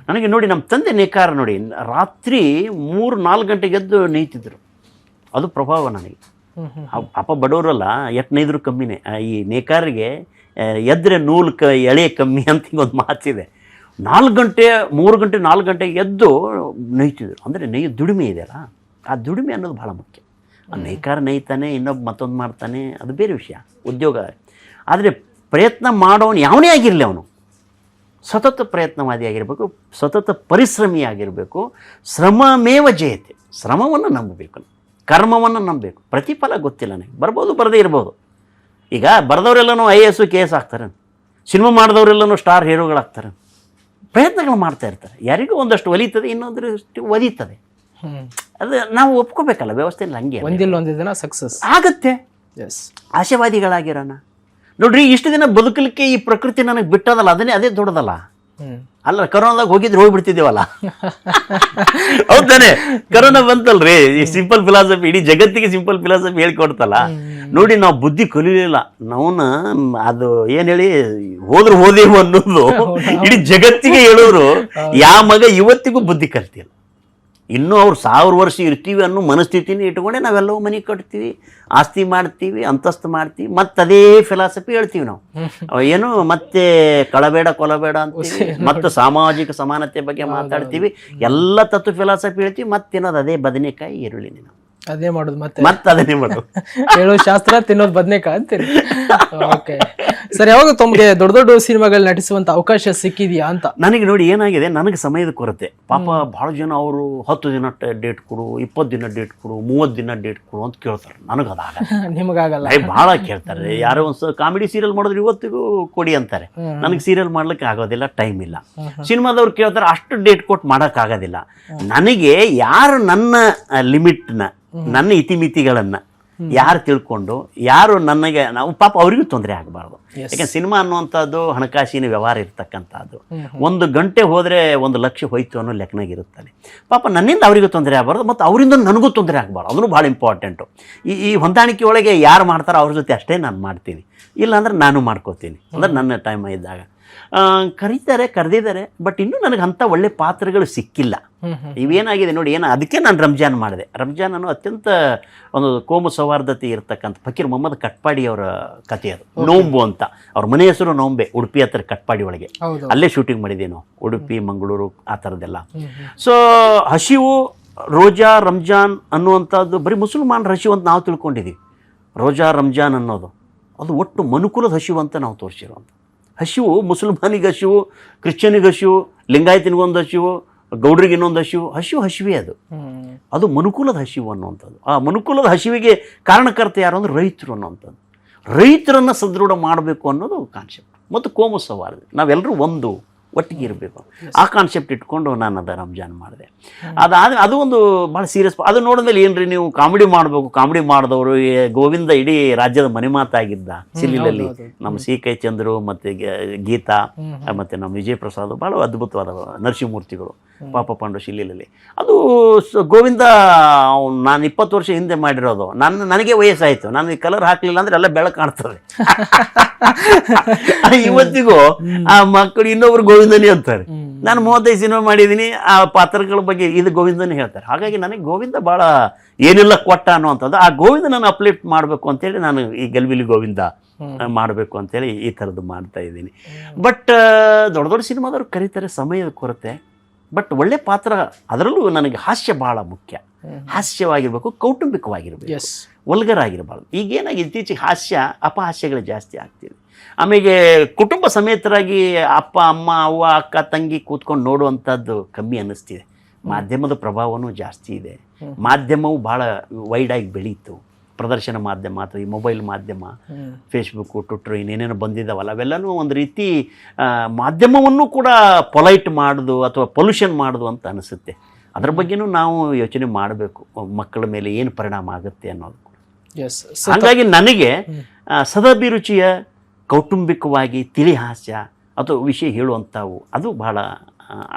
ನನಗೆ ನೋಡಿ, ನಮ್ಮ ತಂದೆ ನೇಕಾರ ನೋಡಿ, ರಾತ್ರಿ 3-4 ಗಂಟೆಗೆ ಎದ್ದು ನೇಯ್ತಿದ್ರು. ಅದು ಪ್ರಭಾವ ನನಗೆ. ಅಪ್ಪ ಬಡವರಲ್ಲ, ಎಷ್ಟು ನೇಯ್ದ್ರು ಕಮ್ಮಿನೇ. ಈ ನೇಕಾರಿಗೆ ಎದ್ರೆ ನೂಲು ಎಳೆ ಕಮ್ಮಿ ಅಂತ ಒಂದು ಮಾತಿದೆ. 4 ಗಂಟೆ 3 ಗಂಟೆ 4 ಗಂಟೆಗೆ ಎದ್ದು ನೇಯ್ತಿದ್ರು. ಅಂದರೆ ನೇಯ್ಯೋ ದುಡಿಮೆ ಇದೆಯಲ್ಲ, ಆ ದುಡಿಮೆ ಅನ್ನೋದು ಭಾಳ ಮುಖ್ಯ. ಆ ನೇಕಾರ ನೇಯ್ತಾನೆ, ಇನ್ನೊಬ್ಬ ಮತ್ತೊಂದು ಮಾಡ್ತಾನೆ, ಅದು ಬೇರೆ ವಿಷಯ, ಉದ್ಯೋಗ. ಆದರೆ ಪ್ರಯತ್ನ ಮಾಡೋನು ಯಾವನೇ ಆಗಿರಲಿ, ಅವನು ಸತತ ಪ್ರಯತ್ನವಾದಿ ಆಗಿರಬೇಕು, ಸತತ ಪರಿಶ್ರಮಿ ಆಗಿರಬೇಕು. ಶ್ರಮಮೇವ ಜಯತೆ. ಶ್ರಮವನ್ನು ನಂಬಬೇಕು, ಕರ್ಮವನ್ನು ನಂಬಬೇಕು. ಪ್ರತಿಫಲ ಗೊತ್ತಿಲ್ಲ ನನಗೆ, ಬರ್ಬೋದು ಬರದೇ ಇರ್ಬೋದು. ಈಗ ಬರೆದವರೆಲ್ಲನೂ IAS KS ಆಗ್ತಾರೆ, ಸಿನಿಮಾ ಮಾಡಿದವರೆಲ್ಲನೂ ಸ್ಟಾರ್ ಹೀರೋಗಳಾಗ್ತಾರೆ. ಪ್ರಯತ್ನಗಳು ಮಾಡ್ತಾ ಇರ್ತಾರೆ. ಯಾರಿಗೂ ಒಂದಷ್ಟು ಒಲಿತದೆ, ಇನ್ನೊಂದಷ್ಟು ಒಲಿತದೆ. ಅದು ನಾವು ಒಪ್ಕೋಬೇಕಲ್ಲ, ವ್ಯವಸ್ಥೆಯಲ್ಲಿ ಹಂಗೆ ಒಂದಿಲ್ಲ ದಿನ ಸಕ್ಸಸ್ ಆಗತ್ತೆ. ಆಶಾವಾದಿಗಳಾಗಿರೋಣ. ನೋಡ್ರಿ, ಇಷ್ಟು ದಿನ ಬದುಕಲಿಕ್ಕೆ ಈ ಪ್ರಕೃತಿ ನನಗೆ ಬಿಟ್ಟದಲ್ಲ, ಅದೇ ದೊಡ್ಡದಲ್ಲ. ಅಲ್ಲ, ಕರೋನಾದಾಗ ಹೋಗ್ಬಿಡ್ತಿದ್ದೇವಲ್ಲ. ಹೌದಾನೆ, ಕರೋನಾ ಬಂತಲ್ರಿ. ಈ ಸಿಂಪಲ್ ಫಿಲಾಸಫಿ ಇಡೀ ಜಗತ್ತಿಗೆ ಸಿಂಪಲ್ ಫಿಲಾಸಫಿ ಹೇಳ್ಕೊಡ್ತಲ್ಲ. ನೋಡಿ, ನಾವು ಬುದ್ಧಿ ಕಲಿಯಲಿಲ್ಲ. ನಾವನ್ನ ಅದು ಏನ್ ಹೇಳಿ ಹೋದೇವು ಅನ್ನೋದು ಇಡೀ ಜಗತ್ತಿಗೆ ಹೇಳಿದ್ರು. ಯಾವ ಮಗ ಇವತ್ತಿಗೂ ಬುದ್ಧಿ ಕಲ್ತಿಲ್ಲ. ಇನ್ನೂ ಅವ್ರು 1000 ವರ್ಷ ಇರ್ತೀವಿ ಅನ್ನೋ ಮನಸ್ಥಿತಿನೇ ಇಟ್ಕೊಂಡೆ ನಾವೆಲ್ಲವೂ ಮನೆ ಕಟ್ತೀವಿ, ಆಸ್ತಿ ಮಾಡ್ತೀವಿ, ಅಂತಸ್ತು ಮಾಡ್ತೀವಿ, ಮತ್ತೆ ಅದೇ ಫಿಲಾಸಫಿ ಹೇಳ್ತೀವಿ ನಾವು. ಏನು ಮತ್ತೆ ಕಳಬೇಡ ಕೊಲಬೇಡ ಅಂತೀವಿ, ಮತ್ತು ಸಾಮಾಜಿಕ ಸಮಾನತೆ ಬಗ್ಗೆ ಮಾತಾಡ್ತೀವಿ, ಎಲ್ಲ ತತ್ವ ಫಿಲಾಸಫಿ ಹೇಳ್ತೀವಿ. ಮತ್ತೇನೋದು ಅದೇ ಬದನೆಕಾಯಿ ಈರುಳ್ಳಿ, ನಾವು ಅದೇ ಮಾಡೋದು, ಮತ್ತೆ ಅದನ್ನೇ ಮಾಡೋದು. ಹೇಳೋ ಶಾಸ್ತ್ರ, ತಿನ್ನೋದು ಬದನೆಕಾಯಿ ಅಂತೀರಿ. ಓಕೆ ಸರ್, ಯಾವಾಗ ತಮಗೆ ದೊಡ್ಡ ದೊಡ್ಡ ಸಿನಿಮಾಗಳು ನಟಿಸುವಂತ ಅವಕಾಶ ಸಿಕ್ಕಿದೆಯಾ ಅಂತ? ನನಗೆ ನೋಡಿ, ಏನಾಗಿದೆ, ನನಗೆ ಸಮಯದ ಕೊರತೆ. ಪಾಪ ಭಾಳ ಜನ ಅವರು 10 ದಿನ ಡೇಟ್ ಕೊಡು, 20 ದಿನ ಡೇಟ್ ಕೊಡು, 30 ದಿನ ಡೇಟ್ ಕೊಡು ಅಂತ ಕೇಳ್ತಾರೆ. ನನಗೆ ಅದಾಗಲ್ಲ. ನಿಮಗಾಗಲ್ಲ? ಭಾಳ ಕೇಳ್ತಾರೆ. ಯಾರೋ ಒಂದು ಕಾಮಿಡಿ ಸೀರಿಯಲ್ ಮಾಡಿದ್ರೆ ಇವತ್ತಿಗೂ ಕೊಡಿ ಅಂತಾರೆ. ನನಗೆ ಸೀರಿಯಲ್ ಮಾಡ್ಲಿಕ್ಕೆ ಆಗೋದಿಲ್ಲ, ಟೈಮ್ ಇಲ್ಲ. ಸಿನಿಮಾದವ್ರು ಕೇಳ್ತಾರೆ, ಅಷ್ಟು ಡೇಟ್ ಕೊಟ್ಟು ಮಾಡೋಕ್ಕಾಗೋದಿಲ್ಲ. ನನಗೆ ಯಾರು ನನ್ನ ಲಿಮಿಟ್ನ, ನನ್ನ ಇತಿಮಿತಿಗಳನ್ನು ಯಾರು ತಿಳ್ಕೊಂಡು, ಯಾರು ನನಗೆ, ನಾವು ಪಾಪ ಅವರಿಗೂ ತೊಂದರೆ ಆಗಬಾರ್ದು. ಯಾಕೆಂದ್ರೆ ಸಿನಿಮಾ ಅನ್ನುವಂಥದ್ದು ಹಣಕಾಸಿನ ವ್ಯವಹಾರ ಇರ್ತಕ್ಕಂಥದ್ದು. 1 ಗಂಟೆ ಹೋದರೆ 1 ಲಕ್ಷ ಹೋಯ್ತು ಅನ್ನೋ ಲೆಕ್ಕನಾಗಿರುತ್ತದೆ. ಪಾಪ ನನ್ನಿಂದ ಅವರಿಗೂ ತೊಂದರೆ ಆಗಬಾರ್ದು, ಮತ್ತು ಅವರಿಂದ ನನಗೂ ತೊಂದರೆ ಆಗಬಾರ್ದು. ಅದನ್ನು ಭಾಳ ಇಂಪಾರ್ಟೆಂಟು. ಈ ಹೊಂದಾಣಿಕೆ ಒಳಗೆ ಯಾರು ಮಾಡ್ತಾರೋ ಅವ್ರ ಜೊತೆ ಅಷ್ಟೇ ನಾನು ಮಾಡ್ತೀನಿ, ಇಲ್ಲಾಂದ್ರೆ ನಾನು ಮಾಡ್ಕೋತೀನಿ. ಅಂದ್ರೆ ನನ್ನ ಟೈಮ್ ಇದ್ದಾಗ ಕರೆದಿದ್ದಾರೆ. ಬಟ್ ಇನ್ನೂ ನನಗೆ ಅಂಥ ಒಳ್ಳೆ ಪಾತ್ರಗಳು ಸಿಕ್ಕಿಲ್ಲ. ಇವೇನಾಗಿದೆ ನೋಡಿ, ಅದಕ್ಕೆ ನಾನು ರಂಜಾನ್ ಮಾಡಿದೆ. ರಂಜಾನ್ ಅನ್ನೋ ಅತ್ಯಂತ ಒಂದು ಕೋಮು ಸೌಹಾರ್ದತೆ ಇರತಕ್ಕಂಥ ಫಕೀರ್ ಮೊಹಮ್ಮದ್ ಕಟ್ಪಾಡಿ ಅವರ ಕಥೆ. ಅದು ನೋಂಬು ಅಂತ, ಅವ್ರ ಮನೆ ಹೆಸರು ನೋಂಬೆ, ಉಡುಪಿ ಹತ್ರ ಕಟ್ಪಾಡಿ ಒಳಗೆ. ಅಲ್ಲೇ ಶೂಟಿಂಗ್ ಮಾಡಿದ್ದೀವಿ ನಾವು, ಉಡುಪಿ, ಮಂಗಳೂರು, ಆ ಥರದ್ದೆಲ್ಲ. ಸೊ ಹಸಿವು, ರೋಜಾ, ರಂಜಾನ್ ಅನ್ನುವಂಥದ್ದು ಬರೀ ಮುಸಲ್ಮಾನರ ಹಸಿವು ಅಂತ ನಾವು ತಿಳ್ಕೊಂಡಿದ್ದೀವಿ. ರೋಜಾ, ರಂಜಾನ್ ಅನ್ನೋದು ಅದು ಒಟ್ಟು ಮನುಕುಲದ ಹಸಿವು ಅಂತ ನಾವು ತೋರಿಸಿರುವಂಥ ಹಸಿವು. ಮುಸಲ್ಮಾನಿಗೆ ಹಸಿವು, ಕ್ರಿಶ್ಚಿಯನಿಗೆ ಹಸಿವು, ಲಿಂಗಾಯತನಿಗೊಂದು ಹಸಿವು, ಗೌಡ್ರಿಗೆ ಇನ್ನೊಂದು ಹಸಿವೆ. ಅದು ಮನುಕುಲದ ಹಸಿವು ಅನ್ನುವಂಥದ್ದು. ಆ ಮನುಕುಲದ ಹಸಿವಿಗೆ ಕಾರಣಕರ್ತ ಯಾರು ಅಂದ್ರೆ ರೈತರು ಅನ್ನುವಂಥದ್ದು. ರೈತರನ್ನು ಸದೃಢ ಮಾಡಬೇಕು ಅನ್ನೋದು ಕಾನ್ಸೆಪ್ಟ್. ಮತ್ತು ಕೋಮು ಸೌಹಾರ್ದ, ನಾವೆಲ್ಲರೂ ಒಂದು ಒಟ್ಟಿಗೆ ಇರಬೇಕು, ಆ ಕಾನ್ಸೆಪ್ಟ್ ಇಟ್ಕೊಂಡು ನಾನು ಅದು ರಂಜಾನ್ ಮಾಡಿದೆ. ಅದು ಒಂದು ಭಾಳ ಸೀರಿಯಸ್. ಅದು ನೋಡಿದ್ಮೇಲೆ ಏನ್ರಿ ನೀವು ಕಾಮಿಡಿ ಮಾಡಬೇಕು, ಕಾಮಿಡಿ ಮಾಡಿದವರು ಗೋವಿಂದ ಇಡೀ ರಾಜ್ಯದ ಮನೆ ಮಾತಾಗಿದ್ದ ಸಿಲ್ಲಿಲಲ್ಲಿ. ನಮ್ಮ ಸಿ.ಕೈ. ಚಂದ್ರು ಮತ್ತು ಗೀತಾ ಮತ್ತು ನಮ್ಮ ವಿಜಯ್ ಪ್ರಸಾದ್ ಭಾಳ ಅದ್ಭುತವಾದ ನರಸಿಂಹಮೂರ್ತಿಗಳು, ಪಾಪ ಪಾಂಡು ಶಿಲ್ಲಿಲಲ್ಲಿ. ಅದು ಗೋವಿಂದ ನಾನು 20 ವರ್ಷ ಹಿಂದೆ ಮಾಡಿರೋದು. ನನಗೆ ವಯಸ್ಸಾಯಿತು, ನಾನು ಈ ಕಲರ್ ಹಾಕಲಿಲ್ಲ ಅಂದರೆ ಎಲ್ಲ ಬೆಳಕು ಕಾಣ್ತದೆ. ಇವತ್ತಿಗೂ ಆ ಮಕ್ಕಳು ಇನ್ನೊಬ್ರು ಗೋವಿಂದನೇ ಅಂತಾರೆ. ನಾನು 35 ಸಿನಿಮಾ ಮಾಡಿದ್ದೀನಿ, ಆ ಪಾತ್ರಗಳ ಬಗ್ಗೆ ಇದು ಗೋವಿಂದನೇ ಹೇಳ್ತಾರೆ. ಹಾಗಾಗಿ ನನಗೆ ಗೋವಿಂದ ಭಾಳ ಏನೆಲ್ಲ ಕೊಟ್ಟ ಅನ್ನುವಂಥದ್ದು. ಆ ಗೋವಿಂದ ನಾನು ಅಪ್ಲಿಫ್ಟ್ ಮಾಡಬೇಕು ಅಂತೇಳಿ ನಾನು ಈ ಗಲ್ವಿಲಿ ಗೋವಿಂದ ಮಾಡಬೇಕು ಅಂತೇಳಿ ಈ ಥರದ್ದು ಮಾಡ್ತಾ ಇದ್ದೀನಿ. ಬಟ್ ದೊಡ್ಡ ದೊಡ್ಡ ಸಿನಿಮಾದವ್ರು ಕರೀತಾರೆ, ಸಮಯದ ಕೊರತೆ. ಬಟ್ ಒಳ್ಳೆ ಪಾತ್ರ, ಅದರಲ್ಲೂ ನನಗೆ ಹಾಸ್ಯ ಭಾಳ ಮುಖ್ಯ. ಹಾಸ್ಯವಾಗಿರ್ಬೇಕು, ಕೌಟುಂಬಿಕವಾಗಿರ್ಬೇಕು, ವಲ್ಗರಾಗಿರಬಾರ್ದು. ಈಗೇನಾಗಿ ಇತ್ತೀಚೆಗೆ ಹಾಸ್ಯ ಅಪಹಾಸ್ಯಗಳು ಜಾಸ್ತಿ ಆಗ್ತಿದೆ. ಆಮೇಲೆ ಕುಟುಂಬ ಸಮೇತರಾಗಿ ಅಪ್ಪ, ಅಮ್ಮ, ಅವ್ವ, ಅಕ್ಕ, ತಂಗಿ ಕೂತ್ಕೊಂಡು ನೋಡುವಂಥದ್ದು ಕಮ್ಮಿ ಅನ್ನಿಸ್ತಿದೆ. ಮಾಧ್ಯಮದ ಪ್ರಭಾವನೂ ಜಾಸ್ತಿ ಇದೆ. ಮಾಧ್ಯಮವು ಭಾಳ ವೈಡಾಗಿ ಬೆಳೀತು. ಪ್ರದರ್ಶನ ಮಾಧ್ಯಮ ಅಥವಾ ಈ ಮೊಬೈಲ್ ಮಾಧ್ಯಮ, ಫೇಸ್ಬುಕ್ಕು, ಟ್ವಿಟ್ರ್, ಇನ್ನೇನೇನೋ ಬಂದಿದ್ದಾವಲ್ಲ, ಅವೆಲ್ಲನೂ ಒಂದು ರೀತಿ ಮಾಧ್ಯಮವನ್ನು ಕೂಡ ಪೊಲೈಟ್ ಮಾಡೋದು ಅಥವಾ ಪೊಲ್ಯೂಷನ್ ಮಾಡೋದು ಅಂತ ಅನಿಸುತ್ತೆ. ಅದ್ರ ಬಗ್ಗೆನೂ ನಾವು ಯೋಚನೆ ಮಾಡಬೇಕು, ಮಕ್ಕಳ ಮೇಲೆ ಏನು ಪರಿಣಾಮ ಆಗುತ್ತೆ ಅನ್ನೋದು. ಹಾಗಾಗಿ ನನಗೆ ಸದಾಭಿರುಚಿಯ, ಕೌಟುಂಬಿಕವಾಗಿ ತಿಳಿ ಹಾಸ್ಯ, ಅಥವಾ ವಿಷಯ ಹೇಳುವಂಥವು ಅದು ಬಹಳ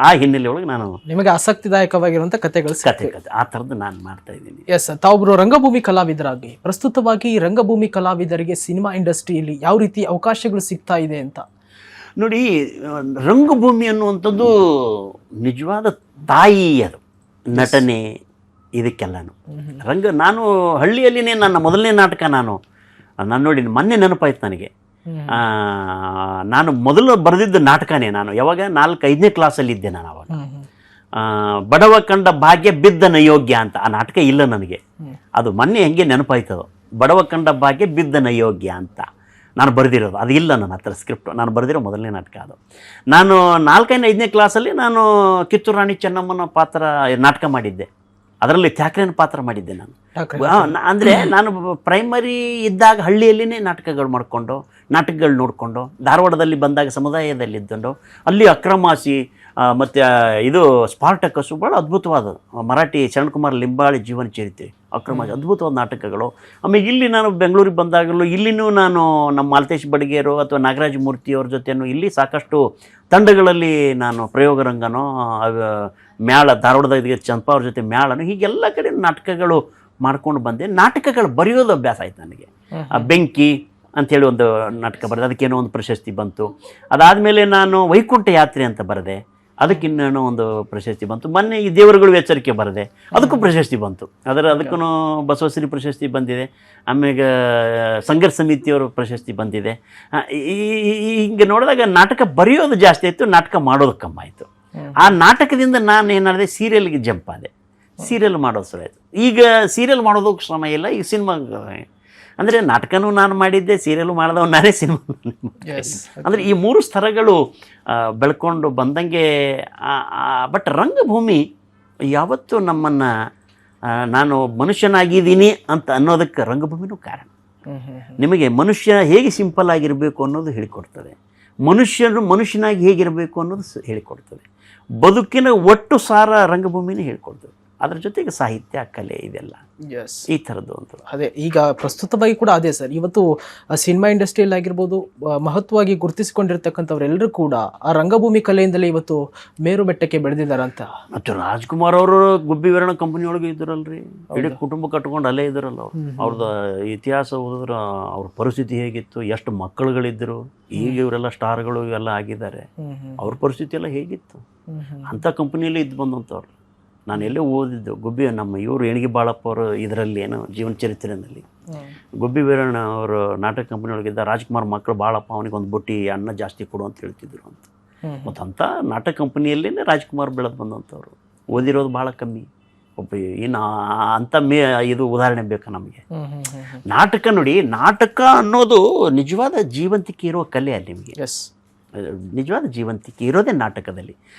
ಆ ಹಿನ್ನೆಲೆಯೊಳಗೆ ನಾನು ನಿಮಗೆ ಆಸಕ್ತಿದಾಯಕವಾಗಿರುವಂಥ ಕಥೆಗಳು ಕತೆ ಆ ಥರದ್ದು ನಾನು ಮಾಡ್ತಾ ಇದ್ದೀನಿ. ಎಸ್, ತಾವೊಬ್ಬರು ರಂಗಭೂಮಿ ಕಲಾವಿದರಾಗಿ ಪ್ರಸ್ತುತವಾಗಿ ರಂಗಭೂಮಿ ಕಲಾವಿದರಿಗೆ ಸಿನಿಮಾ ಇಂಡಸ್ಟ್ರಿಯಲ್ಲಿ ಯಾವ ರೀತಿ ಅವಕಾಶಗಳು ಸಿಗ್ತಾ ಇದೆ ಅಂತ? ನೋಡಿ, ರಂಗಭೂಮಿ ಅನ್ನುವಂಥದ್ದು ನಿಜವಾದ ತಾಯಿ, ಅದು ನಟನೆ ಇದಕ್ಕೆಲ್ಲನು. ನಾನು ಹಳ್ಳಿಯಲ್ಲಿನೇ ನನ್ನ ಮೊದಲನೇ ನಾಟಕ ನಾನು ನೋಡಿ ಮೊನ್ನೆ ನೆನಪಾಯ್ತು ನನಗೆ. ನಾನು ಮೊದಲು ಬರೆದಿದ್ದ ನಾಟಕನೇ, ನಾನು ಯಾವಾಗ 4-5ನೇ ಕ್ಲಾಸಲ್ಲಿದ್ದೆ ನಾನು ಅವಾಗ. ಬಡವ ಕಂಡ ಭಾಗ್ಯ ಬಿದ್ದನ ಯೋಗ್ಯ ಅಂತ ಆ ನಾಟಕ ಇಲ್ಲ ನನಗೆ, ಅದು ಮೊನ್ನೆ ಹೆಂಗೆ ನೆನಪಾಯ್ತದು. ಬಡವ ಕಂಡ ಭಾಗ್ಯ ಬಿದ್ದನ ಯೋಗ್ಯ ಅಂತ ನಾನು ಬರೆದಿರೋದು, ಅದು ಇಲ್ಲ ನನ್ನ ಹತ್ರ ಸ್ಕ್ರಿಪ್ಟ್. ನಾನು ಬರೆದಿರೋ ಮೊದಲನೇ ನಾಟಕ ಅದು. ನಾನು 4-5ನೇ ಕ್ಲಾಸಲ್ಲಿ ನಾನು ಕಿತ್ತೂರು ರಾಣಿ ಚೆನ್ನಮ್ಮನ ಪಾತ್ರ ನಾಟಕ ಮಾಡಿದ್ದೆ. ಅದರಲ್ಲಿ ತ್ಯಾಕ್ರೇನ ಪಾತ್ರ ಮಾಡಿದ್ದೆ ನಾನು. ಅಂದರೆ ನಾನು ಪ್ರೈಮರಿ ಇದ್ದಾಗ ಹಳ್ಳಿಯಲ್ಲಿನೇ ನಾಟಕಗಳು ಮಾಡಿಕೊಂಡು ನಾಟಕಗಳು ನೋಡಿಕೊಂಡು, ಧಾರವಾಡದಲ್ಲಿ ಬಂದಾಗ ಸಮುದಾಯದಲ್ಲಿದ್ದುಕೊಂಡು ಅಲ್ಲಿ ಅಕ್ರಮಾಸಿ ಮತ್ತು ಇದು ಸ್ಪಾರ್ಟಕಸ್ಸು ಭಾಳ ಅದ್ಭುತವಾದ ಮರಾಠಿ ಶರಣಕುಮಾರ್ ಲಿಂಬಾಳಿ ಜೀವನ ಚರಿತ್ರೆ, ಅಕ್ರಮಾಸಿ ಅದ್ಭುತವಾದ ನಾಟಕಗಳು. ಆಮೇಲೆ ಇಲ್ಲಿ ನಾನು ಬೆಂಗಳೂರಿಗೆ ಬಂದಾಗಲೂ ಇಲ್ಲಿನೂ ನಾನು ನಮ್ಮ ಮಾಲತೇಶ್ ಬಡಿಗೇರು ಅಥವಾ ನಾಗರಾಜ ಮೂರ್ತಿಯವ್ರ ಜೊತೆನೂ ಇಲ್ಲಿ ಸಾಕಷ್ಟು ತಂಡಗಳಲ್ಲಿ ನಾನು ಪ್ರಯೋಗ ರಂಗನೋ ಮ್ಯಾಳ, ಧಾರವಾಡದ ಚಂಪಾ ಅವ್ರ ಜೊತೆ ಮ್ಯಾಳನು, ಹೀಗೆಲ್ಲ ಕಡೆ ನಾಟಕಗಳು ಮಾಡ್ಕೊಂಡು ಬಂದೆ. ನಾಟಕಗಳು ಬರೆಯೋದು ಅಭ್ಯಾಸ ಆಯ್ತು ನನಗೆ. ಬೆಂಕಿ ಅಂಥೇಳಿ ಒಂದು ನಾಟಕ ಬರೆದೆ, ಅದಕ್ಕೇನೋ ಒಂದು ಪ್ರಶಸ್ತಿ ಬಂತು. ಅದಾದಮೇಲೆ ನಾನು ವೈಕುಂಠ ಯಾತ್ರೆ ಅಂತ ಬರೆದೆ, ಅದಕ್ಕಿನ್ನೇನೋ ಒಂದು ಪ್ರಶಸ್ತಿ ಬಂತು. ಮೊನ್ನೆ ಈ ದೇವರುಗಳು ಎಚ್ಚರಿಕೆ ಬರೆದೆ, ಅದಕ್ಕೂ ಪ್ರಶಸ್ತಿ ಬಂತು. ಅದಕ್ಕೂ ಬಸವಶ್ರೀ ಪ್ರಶಸ್ತಿ ಬಂದಿದೆ. ಆಮೇಲೆ ಸಂಘರ್ಷ ಸಮಿತಿಯವರು ಪ್ರಶಸ್ತಿ ಬಂದಿದೆ. ಹಿಂಗೆ ನೋಡಿದಾಗ ನಾಟಕ ಬರೆಯೋದು ಜಾಸ್ತಿ ಆಯಿತು, ನಾಟಕ ಮಾಡೋದು ಕಮ್ಮಿ ಆಯಿತು. ಆ ನಾಟಕದಿಂದ ನಾನು ಏನಾದರೆ ಸೀರಿಯಲ್ಗೆ ಜಂಪ್ ಆದೆ. ಸೀರಿಯಲ್ ಮಾಡೋದು ಸರಿ ಆಯಿತು. ಈಗ ಸೀರಿಯಲ್ ಮಾಡೋದಕ್ಕೆ ಶ್ರಮ ಇಲ್ಲ, ಈಗ ಸಿನಿಮಾ ಅಂದರೆ ನಾಟಕನೂ ನಾನು ಮಾಡಿದ್ದೆ, ಸೀರಿಯಲ್ ಮಾಡಿದವ ನಾನೇ, ಸಿನಿಮಾ ಅಂದರೆ ಈ 3 ಸ್ತರಗಳು ಬೆಳ್ಕೊಂಡು ಬಂದಂಗೆ. ಬಟ್ ರಂಗಭೂಮಿ ಯಾವತ್ತೂ ನಮ್ಮನ್ನು ನಾನು ಮನುಷ್ಯನಾಗಿದ್ದೀನಿ ಅಂತ ಅನ್ನೋದಕ್ಕೆ ರಂಗಭೂಮಿನೂ ಕಾರಣ. ನಿಮಗೆ ಮನುಷ್ಯ ಹೇಗೆ ಸಿಂಪಲ್ ಆಗಿರಬೇಕು ಅನ್ನೋದು ಹೇಳಿಕೊಡ್ತದೆ, ಮನುಷ್ಯನಾಗಿ ಹೇಗಿರಬೇಕು ಅನ್ನೋದು ಹೇಳಿಕೊಡ್ತದೆ, ಬದುಕಿನ ಒಟ್ಟು ಸಾರ ರಂಗಭೂಮಿನೇ ಹೇಳ್ಕೊಡ್ತದೆ. ಅದ್ರ ಜೊತೆಗೆ ಸಾಹಿತ್ಯ, ಕಲೆ, ಇದೆಲ್ಲ ಈ ಥರದ್ದು ಅಂತ. ಅದೇ ಈಗ ಪ್ರಸ್ತುತವಾಗಿ ಕೂಡ ಅದೇ ಸರ್, ಇವತ್ತು ಸಿನಿಮಾ ಇಂಡಸ್ಟ್ರಿಯಲ್ಲಿ ಆಗಿರ್ಬೋದು ಮಹತ್ವವಾಗಿ ಗುರುತಿಸಿಕೊಂಡಿರ್ತಕ್ಕಂಥವ್ರೆಲ್ಲರೂ ಕೂಡ ಆ ರಂಗಭೂಮಿ ಕಲೆಯಿಂದಲೇ ಇವತ್ತು ಮೇರು ಬೆಟ್ಟಕ್ಕೆ ಬೆಳೆದಿದ್ದಾರಂತ. ಮತ್ತು ರಾಜ್ಕುಮಾರ್ ಅವರು ಗುಬ್ಬಿ ವೀರಣ್ಣ ಕಂಪನಿಯೊಳಗೆ ಇದ್ದರಲ್ರಿ, ಇಡೀ ಕುಟುಂಬ ಕಟ್ಕೊಂಡು ಅಲ್ಲೇ ಇದ್ದರಲ್ಲ ಅವ್ರು. ಅವ್ರದ್ದು ಇತಿಹಾಸ ಓದಿದ್ರೆ ಅವ್ರ ಪರಿಸ್ಥಿತಿ ಹೇಗಿತ್ತು, ಎಷ್ಟು ಮಕ್ಕಳುಗಳಿದ್ದರು. ಈಗ ಇವರೆಲ್ಲ ಸ್ಟಾರ್ಗಳು ಇವೆಲ್ಲ ಆಗಿದ್ದಾರೆ, ಅವ್ರ ಪರಿಸ್ಥಿತಿ ಎಲ್ಲ ಹೇಗಿತ್ತು. ಅಂಥ ಕಂಪನಿಯಲ್ಲೇ ಇದ್ದು ಬಂದಂಥವ್ರು. ನಾನು ಎಲ್ಲೇ ಓದಿದ್ದು ಗುಬ್ಬಿ, ನಮ್ಮ ಇವರು ಎಣಗಿ ಬಾಳಪ್ಪ ಅವರು ಇದರಲ್ಲಿ ಏನೋ ಜೀವನ ಚರಿತ್ರೆಯಲ್ಲಿ ಗುಬ್ಬಿ ವೀರಣ್ಣ ಅವರು ನಾಟಕ ಕಂಪನಿ ಒಳಗಿದ್ದ ರಾಜ್ಕುಮಾರ್ ಮಕ್ಕಳು ಭಾಳಪ್ಪ, ಅವನಿಗೆ ಒಂದು ಬುಟ್ಟಿ ಅನ್ನ ಜಾಸ್ತಿ ಕೊಡು ಅಂತ ಹೇಳ್ತಿದ್ರು ಅಂತ. ಮತ್ತು ಅಂಥ ನಾಟಕ ಕಂಪನಿಯಲ್ಲೇ ರಾಜ್ಕುಮಾರ್ ಬೆಳೆದು ಬಂದಂಥವ್ರು. ಓದಿರೋದು ಭಾಳ ಕಮ್ಮಿ. ಇನ್ನು ಅಂಥ ಇದು ಉದಾಹರಣೆ ಬೇಕಾ ನಮಗೆ. ನಾಟಕ ನೋಡಿ, ನಾಟಕ ಅನ್ನೋದು ನಿಜವಾದ ಜೀವಂತಿಕೆ ಇರೋ ಕಲೆ ಅಲ್ಲಿ ನಿಮಗೆ. ನಿಜವಾದ ಜೀವಂತಿಕೆ ಇರೋದೇ ನಾಟಕದಲ್ಲಿ.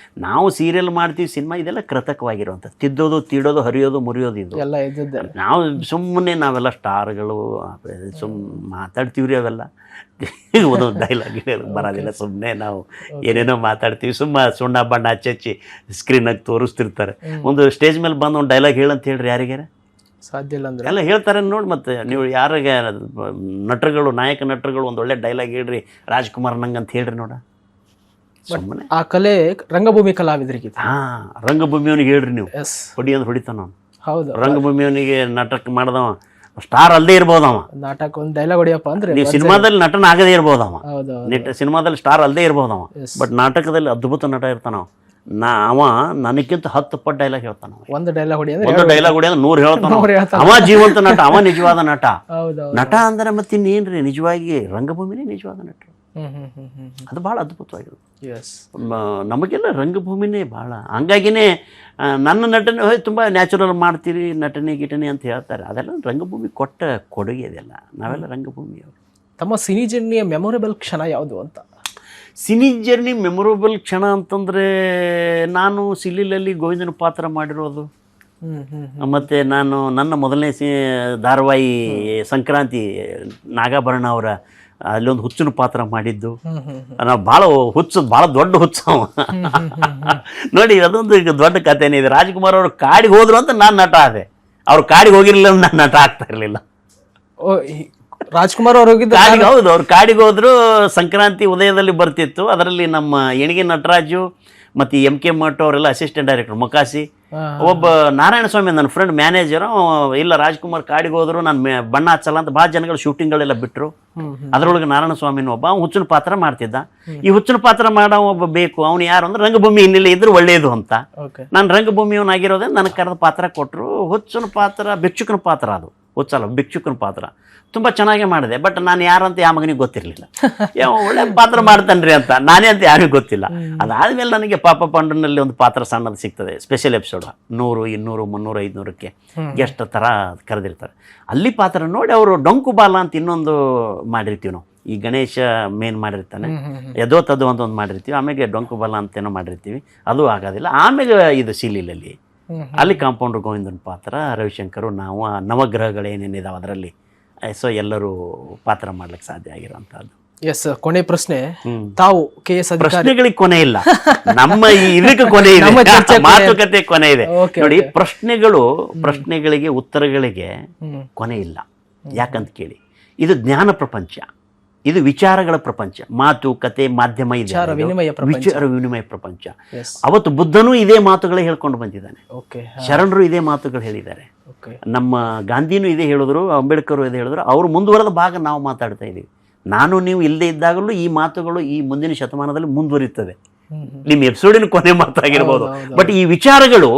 ನಾವು ಸೀರಿಯಲ್ ಮಾಡ್ತೀವಿ, ಸಿನಿಮಾ ಇದೆಲ್ಲ ಕೃತಕವಾಗಿರುವಂಥ ತಿದ್ದೋದು, ತೀಡೋದು, ಹರಿಯೋದು, ಮುರಿಯೋದು ಇದು ಎಲ್ಲ ಇದ್ದಿದ್ದೆ. ನಾವು ಸುಮ್ಮನೆ ನಾವೆಲ್ಲ ಸ್ಟಾರ್ಗಳು ಮಾತಾಡ್ತೀವ್ರಿ, ಅವೆಲ್ಲ ಒಂದೊಂದು ಡೈಲಾಗ್ ಬರೋದಿಲ್ಲ. ಸುಮ್ಮನೆ ನಾವು ಏನೇನೋ ಮಾತಾಡ್ತೀವಿ, ಸುಣ್ಣ ಬಣ್ಣ ಹಚ್ಚಿ ಸ್ಕ್ರೀನಾಗಿ ತೋರಿಸ್ತಿರ್ತಾರೆ. ಒಂದು ಸ್ಟೇಜ್ ಮೇಲೆ ಬಂದು ಒಂದು ಡೈಲಾಗ್ ಹೇಳಂತ ಹೇಳ್ರಿ, ಯಾರಿಗಾರ ಸಾಧ್ಯ ಇಲ್ಲ ಅಂದ್ರೆ ಎಲ್ಲ ಹೇಳ್ತಾರೆ ನೋಡಿ. ಮತ್ತೆ ನೀವು ಯಾರಿಗೆ ನಟರುಗಳು, ನಾಯಕ ನಟರುಗಳು ಒಂದು ಒಳ್ಳೆ ಡೈಲಾಗ್ ಹೇಳ್ರಿ ರಾಜ್ಕುಮಾರ್ ನಂಗೆ ಅಂತ ಹೇಳ್ರಿ ನೋಡ. ಸುಮ್ಮನೆ ಆ ಕಲೆ ರಂಗಭೂಮಿ ಕಲಾವಿದರಿಗೆ, ರಂಗಭೂಮಿಯವನಿಗೆ ಹೇಳ್ರಿ ನೀವು, ಹೊಡಿ ಅಂದ್ರೆ ಹೊಡಿತಾನ ಅವನು. ಹೌದು, ರಂಗಭೂಮಿಯವನಿಗೆ ನಾಟಕ ಮಾಡಿದವ ಸ್ಟಾರ್ ಅಲ್ಲದೆ ಇರ್ಬೋದವ. ನಾಟಕ ಒಂದು ಡೈಲಾಗ್ ಹೊಡಿಯಪ್ಪ ಅಂದ್ರೆ ನೀವು ಸಿನಿಮಾದಲ್ಲಿ ನಟನ ಆಗದೇ ಇರ್ಬೋದವ, ಸಿನಿಮಾದಲ್ಲಿ ಸ್ಟಾರ್ ಅಲ್ಲದೆ ಇರ್ಬೋದವ. ಬಟ್ ನಾಟಕದಲ್ಲಿ ಅದ್ಭುತ ನಟ ಇರ್ತಾನವ. ಅವ ನನಗಿಂತ 10 ಪಟ್ಟು ಡೈಲಾಗ್ ಹೇಳ್ತಾನ. ಒಂದು ಡೈಲಾಗ್ ಹೊಡಿ ಅಂದ್ರೆ 100 ಹೇಳ್ತಾನ. ಅವ ಜೀವಂತ ನಟ, ಅವ ನಿಜವಾದ ನಟ. ನಟ ಅಂದ್ರೆ ಮತ್ತೆ ಇನ್ನೇನ್ರಿ, ನಿಜವಾಗಿ ರಂಗಭೂಮಿನೇ ನಿಜವಾದ ನಟ. ಅದು ಭಾಳ ಅದ್ಭುತವಾಗಿರುತ್ತೆ. ನಮಗೆಲ್ಲ ರಂಗಭೂಮಿನೇ ಭಾಳ. ಹಂಗಾಗಿನೇ ನನ್ನ ನಟನೆ ತುಂಬ ನ್ಯಾಚುರಲ್ ಮಾಡ್ತೀರಿ, ನಟನೆ ಗಿಟನೆ ಅಂತ ಹೇಳ್ತಾರೆ. ಅದೆಲ್ಲ ರಂಗಭೂಮಿ ಕೊಟ್ಟ ಕೊಡುಗೆ. ಅದೆಲ್ಲ ನಾವೆಲ್ಲ ರಂಗಭೂಮಿಯವರು. ತಮ್ಮ ಸಿನಿ ಜರ್ನಿಯ ಮೆಮೊರೇಬಲ್ ಕ್ಷಣ ಯಾವುದು ಅಂತ? ಸಿನಿ ಜರ್ನಿ ಮೆಮೊರೇಬಲ್ ಕ್ಷಣ ಅಂತಂದರೆ ನಾನು ಸಿಲಿಲಲ್ಲಿ ಗೋವಿಂದನ ಪಾತ್ರ ಮಾಡಿರೋದು, ಮತ್ತು ನಾನು ನನ್ನ ಮೊದಲನೇ ಧಾರಾವಾಹಿ ಸಂಕ್ರಾಂತಿ ನಾಗಾಭರಣ ಅವರ ಅಲ್ಲೊಂದು ಹುಚ್ಚನ ಪಾತ್ರ ಮಾಡಿದ್ದು. ನಾವು ಭಾಳ ಭಾಳ ದೊಡ್ಡ ಹುಚ್ಚ ನೋಡಿ. ಅದೊಂದು ಈಗ ದೊಡ್ಡ ಕಥೆನೇ ಇದೆ. ರಾಜ್ಕುಮಾರ್ ಅವರು ಕಾಡಿಗೆ ಹೋದ್ರು ಅಂತ ನಾನು ನಟ ಆದೆ, ಅವ್ರು ಕಾಡಿಗೆ ಹೋಗಿರಲಿಲ್ಲ, ನಾನು ನಟ ಆಗ್ತಾ ಇರಲಿಲ್ಲ. ರಾಜ್ಕುಮಾರ್ ಅವ್ರು ಹೋಗಿದ್ದು ಕಾಡಿಗೆ, ಹೌದು, ಅವ್ರು ಕಾಡಿಗೆ ಹೋದ್ರು. ಸಂಕ್ರಾಂತಿ ಉದಯದಲ್ಲಿ ಬರ್ತಿತ್ತು. ಅದರಲ್ಲಿ ನಮ್ಮ ಎಣಿಗೆ ನಟರಾಜು ಮತ್ತು MK ಮಠ ಅವರೆಲ್ಲ ಅಸಿಸ್ಟೆಂಟ್ ಡೈರೆಕ್ಟರ್, ಮೊಕಾಸಿ, ಒಬ್ಬ ನಾರಾಯಣ ಸ್ವಾಮಿ ನನ್ನ ಫ್ರೆಂಡ್ ಮ್ಯಾನೇಜರು, ಇಲ್ಲ ರಾಜ್ಕುಮಾರ್ ಕಾಡಿಗೆ ಹೋದ್ರು, ನಾನು ಬಣ್ಣ ಹಚ್ಚಲ್ಲ ಅಂತ ಭಾಳ ಜನಗಳು ಶೂಟಿಂಗ್ಗಳೆಲ್ಲ ಬಿಟ್ಟರು. ಅದರೊಳಗೆ ನಾರಾಯಣ ಸ್ವಾಮಿನ ಒಬ್ಬ ಹುಚ್ಚನ ಪಾತ್ರ ಮಾಡ್ತಿದ್ದ. ಈ ಹುಚ್ಚನ ಪಾತ್ರ ಮಾಡೋ ಒಬ್ಬ ಬೇಕು. ಅವನು ಯಾರು ಅಂದ್ರೆ ರಂಗಭೂಮಿ ಹಿನ್ನೆಲೆ ಇದ್ರೆ ಒಳ್ಳೆಯದು ಅಂತ. ನಾನು ರಂಗಭೂಮಿಯವನಾಗಿರೋದ್ರಿಂದ ನನಗೆ ಕರೆದ ಪಾತ್ರ ಕೊಟ್ಟರು. ಹುಚ್ಚನ ಪಾತ್ರ ಭಿಕ್ಷುಕನ ಪಾತ್ರ, ಅದು ಹುಚ್ಚಲ್ಲ ಭಿಕ್ಷುಕನ ಪಾತ್ರ. ತುಂಬ ಚೆನ್ನಾಗೇ ಮಾಡಿದೆ. ಬಟ್ ನಾನು ಯಾರಂತ ಯಾವ ಮಗನಿಗೆ ಗೊತ್ತಿರಲಿಲ್ಲ. ಒಳ್ಳೆ ಪಾತ್ರ ಮಾಡ್ತಾನ್ರಿ ಅಂತ, ನಾನೇ ಅಂತ ಯಾರಿಗೂ ಗೊತ್ತಿಲ್ಲ. ಅದಾದಮೇಲೆ ನನಗೆ ಪಾಪ ಪಾಂಡುನಲ್ಲಿ ಒಂದು ಪಾತ್ರ ಸಣ್ಣದು ಸಿಗ್ತದೆ, ಸ್ಪೆಷಲ್ ಎಪಿಸೋಡ್, 100, 200, 300, 500ಕ್ಕೆ ಗೆಸ್ಟ್ ಥರ ಕರೆದಿರ್ತಾರೆ. ಅಲ್ಲಿ ಪಾತ್ರ ನೋಡಿ ಅವರು ಡೊಂಕು ಬಾಲ ಅಂತ ಇನ್ನೊಂದು ಮಾಡಿರ್ತೀವಿ ನಾವು. ಈ ಗಣೇಶ ಮೇನ್ ಮಾಡಿರ್ತಾನೆ, ಯದೋತದು ಅಂತ ಒಂದು ಮಾಡಿರ್ತೀವಿ. ಆಮೇಲೆ ಡೊಂಕು ಬಾಲ ಅಂತೇನೋ ಮಾಡಿರ್ತೀವಿ, ಅದು ಆಗೋದಿಲ್ಲ. ಆಮೇಲೆ ಇದು ಸೀಲಿಲಲ್ಲಿ ಅಲ್ಲಿ ಕಾಂಪೌಂಡರ್ ಗೋವಿಂದನ ಪಾತ್ರ, ರವಿಶಂಕರು, ನಾವು, ಆ ನವಗ್ರಹಗಳೇನೇನಿದಾವೆ ಅದರಲ್ಲಿ. ಸೊ ಎಲ್ಲರೂ ಪಾತ್ರ ಮಾಡ್ಲಿಕ್ಕೆ ಸಾಧ್ಯ ಆಗಿರುವಂತಹದ್ದು. ಎಸ್, ಕೊನೆ ಪ್ರಶ್ನೆ. ತಾವು KS ಅಧಿಕಾರಿ, ಪ್ರಶ್ನೆಗಳಿಗೆ ಕೊನೆ ಇಲ್ಲ, ನಮ್ಮ ಇದಕ್ಕೆ ಕೊನೆ ಇದೆ, ಮಾತುಕತೆ ಕೊನೆ ಇದೆ ನೋಡಿ. ಪ್ರಶ್ನೆಗಳಿಗೆ ಉತ್ತರಗಳಿಗೆ ಕೊನೆ ಇಲ್ಲ. ಯಾಕಂತ ಕೇಳಿ, ಇದು ಜ್ಞಾನ ಪ್ರಪಂಚ, ಇದು ವಿಚಾರಗಳ ಪ್ರಪಂಚ. ಮಾತು ಕತೆ ಮಾಧ್ಯಮ ಇದೆ, ವಿಚಾರ ವಿನಿಮಯ ಪ್ರಪಂಚ. ಅವತ್ತು ಬುದ್ಧನೂ ಇದೇ ಮಾತುಗಳೇ ಹೇಳ್ಕೊಂಡು ಬಂದಿದ್ದಾನೆ, ಶರಣರು ಇದೇ ಮಾತುಗಳು ಹೇಳಿದ್ದಾರೆ, ನಮ್ಮ ಗಾಂಧಿನೂ ಇದೇ ಹೇಳಿದ್ರು, ಅಂಬೇಡ್ಕರ್ ಇದೇ ಹೇಳಿದ್ರು. ಅವರು ಮುಂದುವರೆದ ಭಾಗ ನಾವು ಮಾತಾಡ್ತಾ ಇದ್ದೀವಿ. ನಾನು ನೀವು ಇಲ್ಲದೆ ಇದ್ದಾಗಲೂ ಈ ಮಾತುಗಳು ಈ ಮುಂದಿನ ಶತಮಾನದಲ್ಲಿ ಮುಂದುವರಿಯುತ್ತದೆ. ನಿಮ್ಮ ಎಪಿಸೋಡಿನ ಕೊನೆ ಮಾತಾಗಿರ್ಬೋದು, ಬಟ್ ಈ ವಿಚಾರಗಳು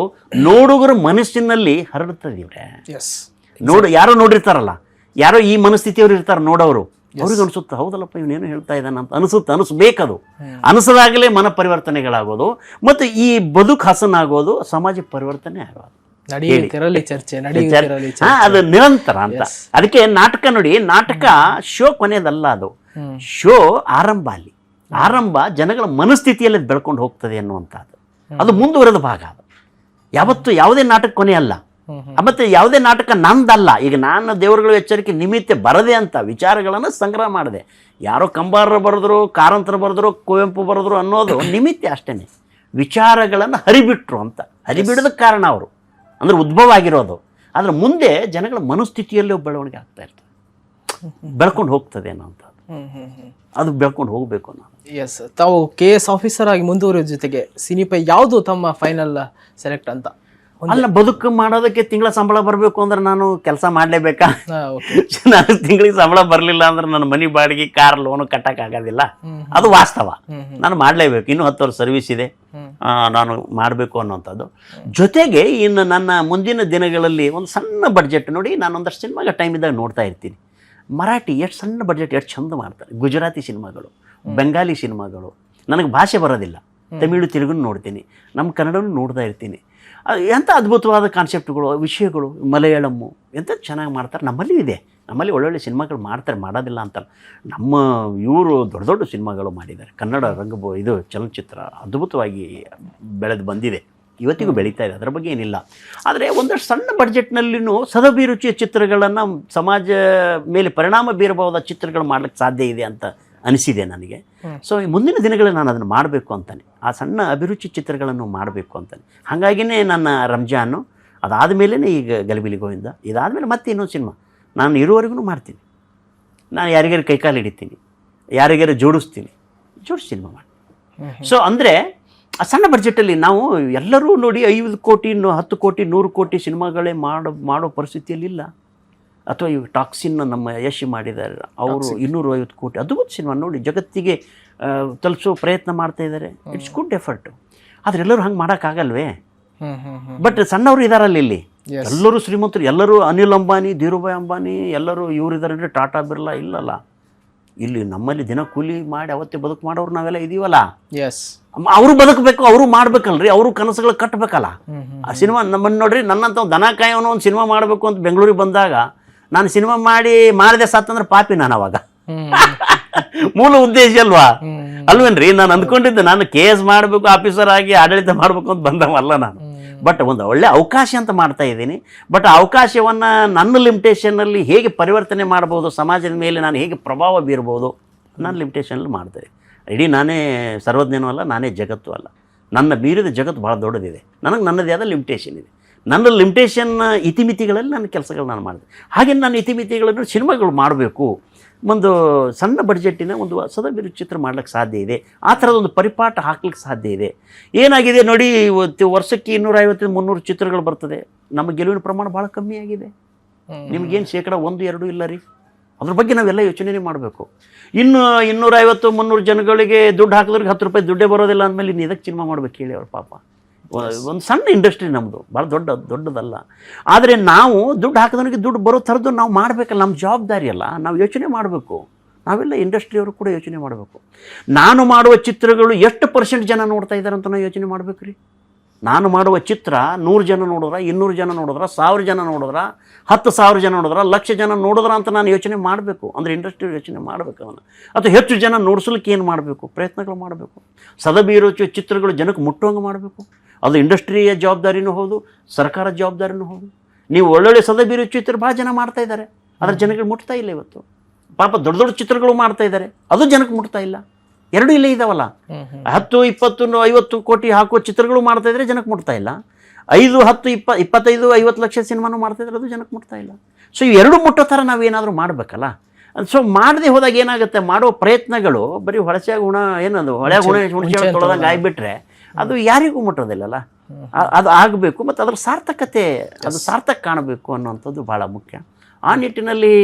ನೋಡುಗರ ಮನಸ್ಸಿನಲ್ಲಿ ಹರಡುತ್ತದೆ. ಯಾರೋ ನೋಡಿರ್ತಾರಲ್ಲ, ಯಾರೋ ಈ ಮನಸ್ಥಿತಿಯವರು ಇರ್ತಾರೆ ನೋಡೋರು, ಅವ್ರಿಗೆ ಅನಿಸುತ್ತೆ ಹೌದಲ್ಲಪ್ಪ ಇವನೇನು ಹೇಳ್ತಾ ಇದ್ದಾನೆ ಅಂತ ಅನಿಸ್ಬೇಕದು. ಅನಿಸದಾಗಲೇ ಮನ ಪರಿವರ್ತನೆಗಳಾಗೋದು ಮತ್ತು ಈ ಬದುಕು ಹಸನಾಗೋದು, ಸಮಾಜ ಪರಿವರ್ತನೆ ಆಗೋದು. ಅದು ನಿರಂತರ ಅಂತ. ಅದಕ್ಕೆ ನಾಟಕ ನೋಡಿ, ನಾಟಕ ಶೋ ಕೊನೆಯದಲ್ಲ, ಅದು ಶೋ ಆರಂಭ. ಅಲ್ಲಿ ಆರಂಭ ಜನಗಳ ಮನಸ್ಥಿತಿಯಲ್ಲಿ ಬೆಳ್ಕೊಂಡು ಹೋಗ್ತದೆ ಅನ್ನುವಂಥದ್ದು, ಅದು ಮುಂದುವರೆದ ಭಾಗ. ಅದು ಯಾವತ್ತು ಯಾವುದೇ ನಾಟಕ ಕೊನೆ ಅಲ್ಲ. ಮತ್ತೆ ಯಾವುದೇ ನಾಟಕ ನಂದಲ್ಲ. ಈಗ ನಾನು ದೇವರುಗಳ ಎಚ್ಚರಿಕೆ ನಿಮಿತ್ತ ಬರದೆ ಅಂತ ವಿಚಾರಗಳನ್ನು ಸಂಗ್ರಹ ಮಾಡಿದೆ. ಯಾರೋ ಕಂಬಾರರು ಬರೆದ್ರು, ಕಾರಂತರ ಬರೆದ್ರು, ಕುವೆಂಪು ಬರೆದ್ರು ಅನ್ನೋದು ನಿಮಿತ್ತ ಅಷ್ಟೇನೆ. ವಿಚಾರಗಳನ್ನು ಹರಿಬಿಟ್ರು ಅಂತ, ಹರಿಬಿಡೋದಕ್ಕೆ ಕಾರಣ ಅವರು ಅಂದ್ರೆ ಉದ್ಭವ ಆಗಿರೋದು. ಆದ್ರೆ ಮುಂದೆ ಜನಗಳ ಮನಸ್ಥಿತಿಯಲ್ಲೂ ಬೆಳವಣಿಗೆ ಆಗ್ತಾ ಇರ್ತದೆ, ಬೆಳ್ಕೊಂಡು ಹೋಗ್ತದೆ ಅನ್ನೋಂಥದ್ದು. ಅದು ಬೆಳ್ಕೊಂಡು ಹೋಗಬೇಕು ಅನ್ನೋ. ಎಸ್, ತಾವು KS ಆಫೀಸರ್ ಆಗಿ ಮುಂದುವರಿಯೋದ್ರ ಜೊತೆಗೆ ಸಿನಿಪೈ ಯಾವುದು ತಮ್ಮ ಫೈನಲ್ ಸೆಲೆಕ್ಟ್ ಅಂತ? ಅಲ್ಲ, ಬದುಕು ಮಾಡೋದಕ್ಕೆ ತಿಂಗಳ ಸಂಬಳ ಬರಬೇಕು ಅಂದ್ರೆ ನಾನು ಕೆಲಸ ಮಾಡಲೇಬೇಕಾ? ನಾನು ತಿಂಗಳಿಗೆ ಸಂಬಳ ಬರಲಿಲ್ಲ ಅಂದ್ರೆ ನನ್ನ ಮನೆ ಬಾಡಿಗೆ, ಕಾರ್ ಲೋನು ಕಟ್ಟಕ್ಕಾಗೋದಿಲ್ಲ. ಅದು ವಾಸ್ತವ. ನಾನು ಮಾಡಲೇಬೇಕು. ಇನ್ನೂ 10 ವರ್ಷ ಸರ್ವಿಸ್ ಇದೆ, ನಾನು ಮಾಡಬೇಕು ಅನ್ನೋಂಥದ್ದು. ಜೊತೆಗೆ ಇನ್ನು ನನ್ನ ಮುಂದಿನ ದಿನಗಳಲ್ಲಿ ಒಂದು ಸಣ್ಣ ಬಡ್ಜೆಟ್ ನೋಡಿ, ನಾನು ಒಂದಷ್ಟು ಸಿನಿಮಾಗ ಟೈಮ್ ಇದ್ದಾಗ ನೋಡ್ತಾ ಇರ್ತೀನಿ. ಮರಾಠಿ ಎಷ್ಟು ಸಣ್ಣ ಬಡ್ಜೆಟ್ ಎಷ್ಟು ಚಂದ ಮಾಡ್ತಾರೆ, ಗುಜರಾತಿ ಸಿನಿಮಾಗಳು, ಬೆಂಗಾಲಿ ಸಿನಿಮಾಗಳು. ನನಗೆ ಭಾಷೆ ಬರೋದಿಲ್ಲ, ತಮಿಳು ತೆಲುಗು ನೋಡ್ತೀನಿ, ನಮ್ಮ ಕನ್ನಡನೂ ನೋಡ್ತಾ ಇರ್ತೀನಿ. ಎಂಥ ಅದ್ಭುತವಾದ ಕಾನ್ಸೆಪ್ಟ್ಗಳು, ವಿಷಯಗಳು, ಮಲಯಾಳಮ್ಮು ಎಂಥ ಚೆನ್ನಾಗಿ ಮಾಡ್ತಾರೆ. ನಮ್ಮಲ್ಲಿ ಇದೆ, ನಮ್ಮಲ್ಲಿ ಒಳ್ಳೊಳ್ಳೆ ಸಿನಿಮಾಗಳು ಮಾಡ್ತಾರೆ, ಮಾಡೋದಿಲ್ಲ ಅಂತಲ್ಲ. ನಮ್ಮ ಇವರು ದೊಡ್ಡ ದೊಡ್ಡ ಸಿನಿಮಾಗಳು ಮಾಡಿದ್ದಾರೆ. ಕನ್ನಡ ಇದು ಚಲನಚಿತ್ರ ಅದ್ಭುತವಾಗಿ ಬೆಳೆದು ಬಂದಿದೆ, ಇವತ್ತಿಗೂ ಬೆಳೀತಾ ಇದೆ, ಅದರ ಬಗ್ಗೆ ಏನಿಲ್ಲ. ಆದರೆ ಒಂದಷ್ಟು ಸಣ್ಣ ಬಡ್ಜೆಟ್ನಲ್ಲಿನೂ ಸದಭಿರುಚಿಯ ಚಿತ್ರಗಳನ್ನು, ಸಮಾಜ ಮೇಲೆ ಪರಿಣಾಮ ಬೀರಬಹುದಾದ ಚಿತ್ರಗಳು ಮಾಡ್ಲಿಕ್ಕೆ ಸಾಧ್ಯ ಇದೆ ಅಂತ ಅನಿಸಿದೆ ನನಗೆ. ಸೊ ಈ ಮುಂದಿನ ದಿನಗಳಲ್ಲಿ ನಾನು ಅದನ್ನು ಮಾಡಬೇಕು ಅಂತಾನೆ, ಆ ಸಣ್ಣ ಅಭಿರುಚಿ ಚಿತ್ರಗಳನ್ನು ಮಾಡಬೇಕು ಅಂತಾನೆ. ಹಾಗಾಗಿನೇ ನನ್ನ ರಂಜಾನು, ಅದಾದ ಮೇಲೇ ಈಗ ಗಲಿಬಿಲಿ ಗೋವಿಂದ, ಇದಾದಮೇಲೆ ಮತ್ತೆ ಇನ್ನೊಂದು ಸಿನಿಮಾ ನಾನು ಇರುವವರೆಗೂ ಮಾಡ್ತೀನಿ. ನಾನು ಯಾರಿಗಾರು ಕೈಕಾಲು ಹಿಡಿತೀನಿ, ಯಾರಿಗಾರು ಜೋಡಿಸ್ತೀನಿ ಸಿನಿಮಾ ಮಾಡಿ. ಸೊ ಅಂದರೆ ಆ ಸಣ್ಣ ಬಡ್ಜೆಟಲ್ಲಿ ನಾವು ಎಲ್ಲರೂ ನೋಡಿ 5 ಕೋಟಿ 10 ಕೋಟಿ 100 ಕೋಟಿ ಸಿನಿಮಾಗಳೇ ಮಾಡೋ ಪರಿಸ್ಥಿತಿಯಲ್ಲಿಲ್ಲ. ಅಥವಾ ಇವು ಟಾಕ್ಸಿನ್ ನಮ್ಮ ಯಶ್ ಮಾಡಿದ್ದಾರೆ, ಅವರು 250 ಕೋಟಿ ಅದ್ಭುತ ಸಿನಿಮಾ ನೋಡಿ ಜಗತ್ತಿಗೆ ತಲುಪಿಸೋ ಪ್ರಯತ್ನ ಮಾಡ್ತಾ ಇದ್ದಾರೆ. It's good effort. ಆದರೆ ಎಲ್ಲರೂ ಹಂಗೆ ಮಾಡೋಕ್ಕಾಗಲ್ವೇ? ಬಟ್ ಸಣ್ಣವರು ಇದ್ದಾರಲ್ಲ ಇಲ್ಲಿ, ಎಲ್ಲರೂ ಶ್ರೀಮಂತರು, ಎಲ್ಲರೂ ಅನಿಲ್ ಅಂಬಾನಿ, ಧೀರುಭಾಯ್ ಅಂಬಾನಿ, ಎಲ್ಲರೂ ಇವ್ರು ಇದ್ದಾರೆ ಅಂದರೆ ಟಾಟಾ ಬಿರ್ಲಾ ಇಲ್ಲಲ್ಲ. ಇಲ್ಲಿ ನಮ್ಮಲ್ಲಿ ದಿನ ಕೂಲಿ ಮಾಡಿ ಅವತ್ತೇ ಬದುಕು ಮಾಡೋರು ನಾವೆಲ್ಲ ಇದೀವಲ್ಲ. ಅವರು ಬದುಕಬೇಕು, ಅವರು ಮಾಡ್ಬೇಕಲ್ರಿ, ಅವರು ಕನಸುಗಳು ಕಟ್ಟಬೇಕಲ್ಲ. ಆ ಸಿನಿಮಾ ನಮ್ಮನ್ನು ನೋಡ್ರಿ, ನನ್ನಂತ ದನ ಕಾಯೋನು ಒಂದು ಸಿನಿಮಾ ಮಾಡಬೇಕು ಅಂತ ಬೆಂಗಳೂರಿಗೆ ಬಂದಾಗ ನಾನು ಸಿನಿಮಾ ಮಾಡಿದೆ ಸತ್ತಂದ್ರೆ ಪಾಪಿ ನಾನು ಅವಾಗ. ಮೂಲ ಉದ್ದೇಶ ಅಲ್ವೇನ್ರಿ? ನಾನು ಅಂದ್ಕೊಂಡಿದ್ದೆ ನಾನು KS ಮಾಡಬೇಕು, ಆಫೀಸರ್ ಆಗಿ ಆಡಳಿತ ಮಾಡಬೇಕು ಅಂತ ಬಂದವಲ್ಲ ನಾನು. ಬಟ್ ಒಂದು ಒಳ್ಳೆ ಅವಕಾಶ ಅಂತ ಮಾಡ್ತಾ ಇದ್ದೀನಿ. ಬಟ್ ಆ ಅವಕಾಶವನ್ನು ನನ್ನ ಲಿಮಿಟೇಷನ್ನಲ್ಲಿ ಹೇಗೆ ಪರಿವರ್ತನೆ ಮಾಡ್ಬೋದು, ಸಮಾಜದ ಮೇಲೆ ನಾನು ಹೇಗೆ ಪ್ರಭಾವ ಬೀರ್ಬೋದು, ನನ್ನ ಲಿಮಿಟೇಷನಲ್ಲಿ ಮಾಡ್ತೇನೆ. ಇಡೀ ನಾನೇ ಸರ್ವಜ್ಞನೂ ಅಲ್ಲ, ನಾನೇ ಜಗತ್ತು ಅಲ್ಲ. ನನ್ನ ಮೀರಿದ ಜಗತ್ತು ಭಾಳ ದೊಡ್ಡದಿದೆ. ನನಗೆ ನನ್ನದೇ ಆದ ಲಿಮಿಟೇಷನ್ ಇದೆ. ನನ್ನ ಲಿಮಿಟೇಷನ್ ಇತಿಮಿತಿಗಳಲ್ಲಿ ನನ್ನ ಕೆಲಸಗಳು ನಾನು ಮಾಡಿದೆ. ಹಾಗೆ ನಾನು ಇತಿಮಿತಿಗಳನ್ನು ಸಿನಿಮಾಗಳು ಮಾಡಬೇಕು, ಒಂದು ಸಣ್ಣ ಬಡ್ಜೆಟ್ಟಿನ ಒಂದು ಸದಭಿರುಚಿ ಚಿತ್ರ ಮಾಡ್ಲಿಕ್ಕೆ ಸಾಧ್ಯ ಇದೆ, ಆ ಥರದೊಂದು ಪರಿಪಾಠ ಹಾಕ್ಲಿಕ್ಕೆ ಸಾಧ್ಯ ಇದೆ. ಏನಾಗಿದೆ ನೋಡಿ, ಇವತ್ತು ವರ್ಷಕ್ಕೆ 250-300 ಚಿತ್ರಗಳು ಬರ್ತದೆ. ನಮ್ಮ ಗೆಲುವಿನ ಪ್ರಮಾಣ ಭಾಳ ಕಮ್ಮಿ ಆಗಿದೆ. ನಿಮಗೇನು 1-2% ಇಲ್ಲ ರೀ. ಅದ್ರ ಬಗ್ಗೆ ನಾವೆಲ್ಲ ಯೋಚನೆ ಮಾಡಬೇಕು. ಇನ್ನು 250-300 ಜನಗಳಿಗೆ ದುಡ್ಡು ಹಾಕಿದ್ರಿಗೆ 10 ರೂಪಾಯಿ ದುಡ್ಡೇ ಬರೋದಿಲ್ಲ ಅಂದಮೇಲೆ ಇನ್ನು ಇದಕ್ಕೆ ಸಿನಿಮಾ ಮಾಡ್ಬೇಕು ಹೇಳಿ ಅವ್ರ ಪಾಪ. ಒಂದು ಸಣ್ಣ ಇಂಡಸ್ಟ್ರಿ ನಮ್ಮದು, ಭಾಳ ದೊಡ್ಡದಲ್ಲ. ಆದರೆ ನಾವು ದುಡ್ಡು ಹಾಕಿದವನಿಗೆ ದುಡ್ಡು ಬರೋ ಥರದ್ದು ನಾವು ಮಾಡಬೇಕಲ್ಲ, ನಮ್ಮ ಜವಾಬ್ದಾರಿ ಅಲ್ಲ. ನಾವು ಯೋಚನೆ ಮಾಡಬೇಕು. ನಾವೆಲ್ಲ ಇಂಡಸ್ಟ್ರಿಯವರು ಕೂಡ ಯೋಚನೆ ಮಾಡಬೇಕು. ನಾನು ಮಾಡುವ ಚಿತ್ರಗಳು ಎಷ್ಟು % ಜನ ನೋಡ್ತಾ ಇದ್ದಾರೆ ಅಂತ ನಾವು ಯೋಚನೆ ಮಾಡಬೇಕು ರೀ. ನಾನು ಮಾಡುವ ಚಿತ್ರ 100 ಜನ ನೋಡಿದ್ರ, 200 ಜನ ನೋಡಿದ್ರ, 1000 ಜನ ನೋಡಿದ್ರ, 10,000 ಜನ ನೋಡಿದ್ರ, 1,00,000 ಜನ ನೋಡಿದ್ರ ಅಂತ ನಾನು ಯೋಚನೆ ಮಾಡಬೇಕು. ಅಂದರೆ ಇಂಡಸ್ಟ್ರಿ ಯೋಚನೆ ಮಾಡಬೇಕು ಅವನು. ಅಥವಾ ಹೆಚ್ಚು ಜನ ನೋಡಿಸ್ಲಿಕ್ಕೆ ಏನು ಮಾಡಬೇಕು, ಪ್ರಯತ್ನಗಳು ಮಾಡಬೇಕು. ಸದಭಿರುಚಿ ಚಿತ್ರಗಳು ಜನಕ್ಕೆ ಮುಟ್ಟುವಂಗೆ ಮಾಡಬೇಕು. ಅದು ಇಂಡಸ್ಟ್ರಿಯ ಜವಾಬ್ದಾರಿನೂ ಹೌದು, ಸರ್ಕಾರದ ಜವಾಬ್ದಾರಿನೂ ಹೌದು. ನೀವು ಒಳ್ಳೊಳ್ಳೆ ಸದಭಿರುಚಿ ಚಿತ್ರ ಭಾಳ ಜನ ಮಾಡ್ತಾ ಇದ್ದಾರೆ, ಅದರ ಜನಗಳಿಗೆ ಮುಟ್ತಾ ಇಲ್ಲ. ಇವತ್ತು ಪಾಪ ದೊಡ್ಡ ದೊಡ್ಡ ಚಿತ್ರಗಳು ಮಾಡ್ತಾ ಇದ್ದಾರೆ, ಅದು ಜನಕ್ಕೆ ಮುಟ್ತಾ ಇಲ್ಲ. ಎರಡೂ ಇಲ್ಲೇ ಇದಾವಲ್ಲ. 10, 20, 50 ಕೋಟಿ ಹಾಕುವ ಚಿತ್ರಗಳು ಮಾಡ್ತಾ ಇದ್ರೆ ಜನಕ್ಕೆ ಮುಟ್ತಾ ಇಲ್ಲ. 5, 10, 25, 50 ಲಕ್ಷ ಸಿನಿಮಾನು ಮಾಡ್ತಾ ಇದ್ರೆ ಅದು ಜನಕ್ಕೆ ಮುಟ್ತಾ ಇಲ್ಲ. ಸೊ ಇವೆರಡು ಮುಟ್ಟೋ ಥರ ನಾವೇನಾದರೂ ಮಾಡಬೇಕಲ್ಲ. ಸೊ ಮಾಡದೆ ಹೋದಾಗ ಏನಾಗುತ್ತೆ, ಮಾಡುವ ಪ್ರಯತ್ನಗಳು ಬರೀ ಹೊಳಸ್ಯಾಗ ಗುಣ, ಏನದು ಹೊಳೆ ಗುಣ ಹುಣಸೆ ತೊಳೆದಂಗೆ ಆಗಿಬಿಟ್ರೆ ಅದು ಯಾರಿಗೂ ಮುಟ್ಟೋದಿಲ್ಲಲ್ಲ. ಅದು ಆಗಬೇಕು, ಮತ್ತು ಅದರ ಸಾರ್ಥಕತೆ, ಅದು ಸಾರ್ಥಕ ಕಾಣಬೇಕು ಅನ್ನೋಂಥದ್ದು ಭಾಳ ಮುಖ್ಯ. ಆ ನಿಟ್ಟಿನಲ್ಲಿ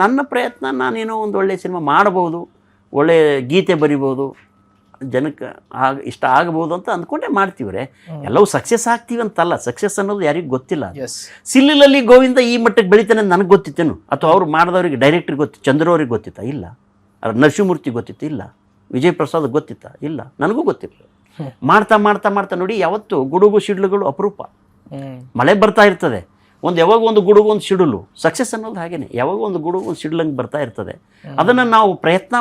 ನನ್ನ ಪ್ರಯತ್ನ, ನಾನೇನೋ ಒಂದು ಒಳ್ಳೆಯ ಸಿನಿಮಾ ಮಾಡಬಹುದು, ಒಳ್ಳೆ ಗೀತೆ ಬರಿಬೋದು, ಜನಕ್ಕೆ ಇಷ್ಟ ಆಗಬಹುದು ಅಂತ ಅಂದ್ಕೊಂಡೇ ಮಾಡ್ತೀವ್ರೆ. ಎಲ್ಲವೂ ಸಕ್ಸಸ್ ಆಗ್ತೀವಿ ಅಂತಲ್ಲ, ಸಕ್ಸಸ್ ಅನ್ನೋದು ಯಾರಿಗೂ ಗೊತ್ತಿಲ್ಲ. ಸಿಲ್ಲಿಲಲ್ಲಿ ಗೋವಿಂದ ಈ ಮಟ್ಟಕ್ಕೆ ಬೆಳಿತಾನೆ ನನಗೆ ಗೊತ್ತಿತ್ತೇನು, ಅಥವಾ ಅವ್ರು ಮಾಡಿದವ್ರಿಗೆ ಡೈರೆಕ್ಟ್ರಿಗೆ ಗೊತ್ತಿತ್ತು, ಚಂದ್ರವ್ರಿಗೆ ಗೊತ್ತಿತ್ತಾ? ಇಲ್ಲ. ನರಸಿಂಹಮೂರ್ತಿ ಗೊತ್ತಿತ್ತು? ಇಲ್ಲ. ವಿಜಯ್ ಪ್ರಸಾದ್ ಗೊತ್ತಿತ್ತಾ? ಇಲ್ಲ. ನನಗೂ ಗೊತ್ತಿಲ್ಲ. ಮಾಡ್ತಾ ಮಾಡ್ತಾ ಮಾಡ್ತಾ ನೋಡಿ, ಯಾವತ್ತು ಗುಡುಗು ಸಿಡ್ಲುಗಳು ಅಪರೂಪ. ಮಳೆ ಬರ್ತಾ ಇರ್ತದೆ, ಯಾವಾಗ ಒಂದು ಗುಡುಗು ಒಂದು ಸಿಡಿಲು. ಸಕ್ಸಸ್ ಅನ್ನೋದು ಹಾಗೇನೆ, ಯಾವಾಗ ಒಂದು ಗುಡುಗು ಒಂದು ಸಿಡ್ಲಂಗೆ ಬರ್ತಾ ಇರ್ತದೆ. ಅದನ್ನು ನಾವು ಪ್ರಯತ್ನ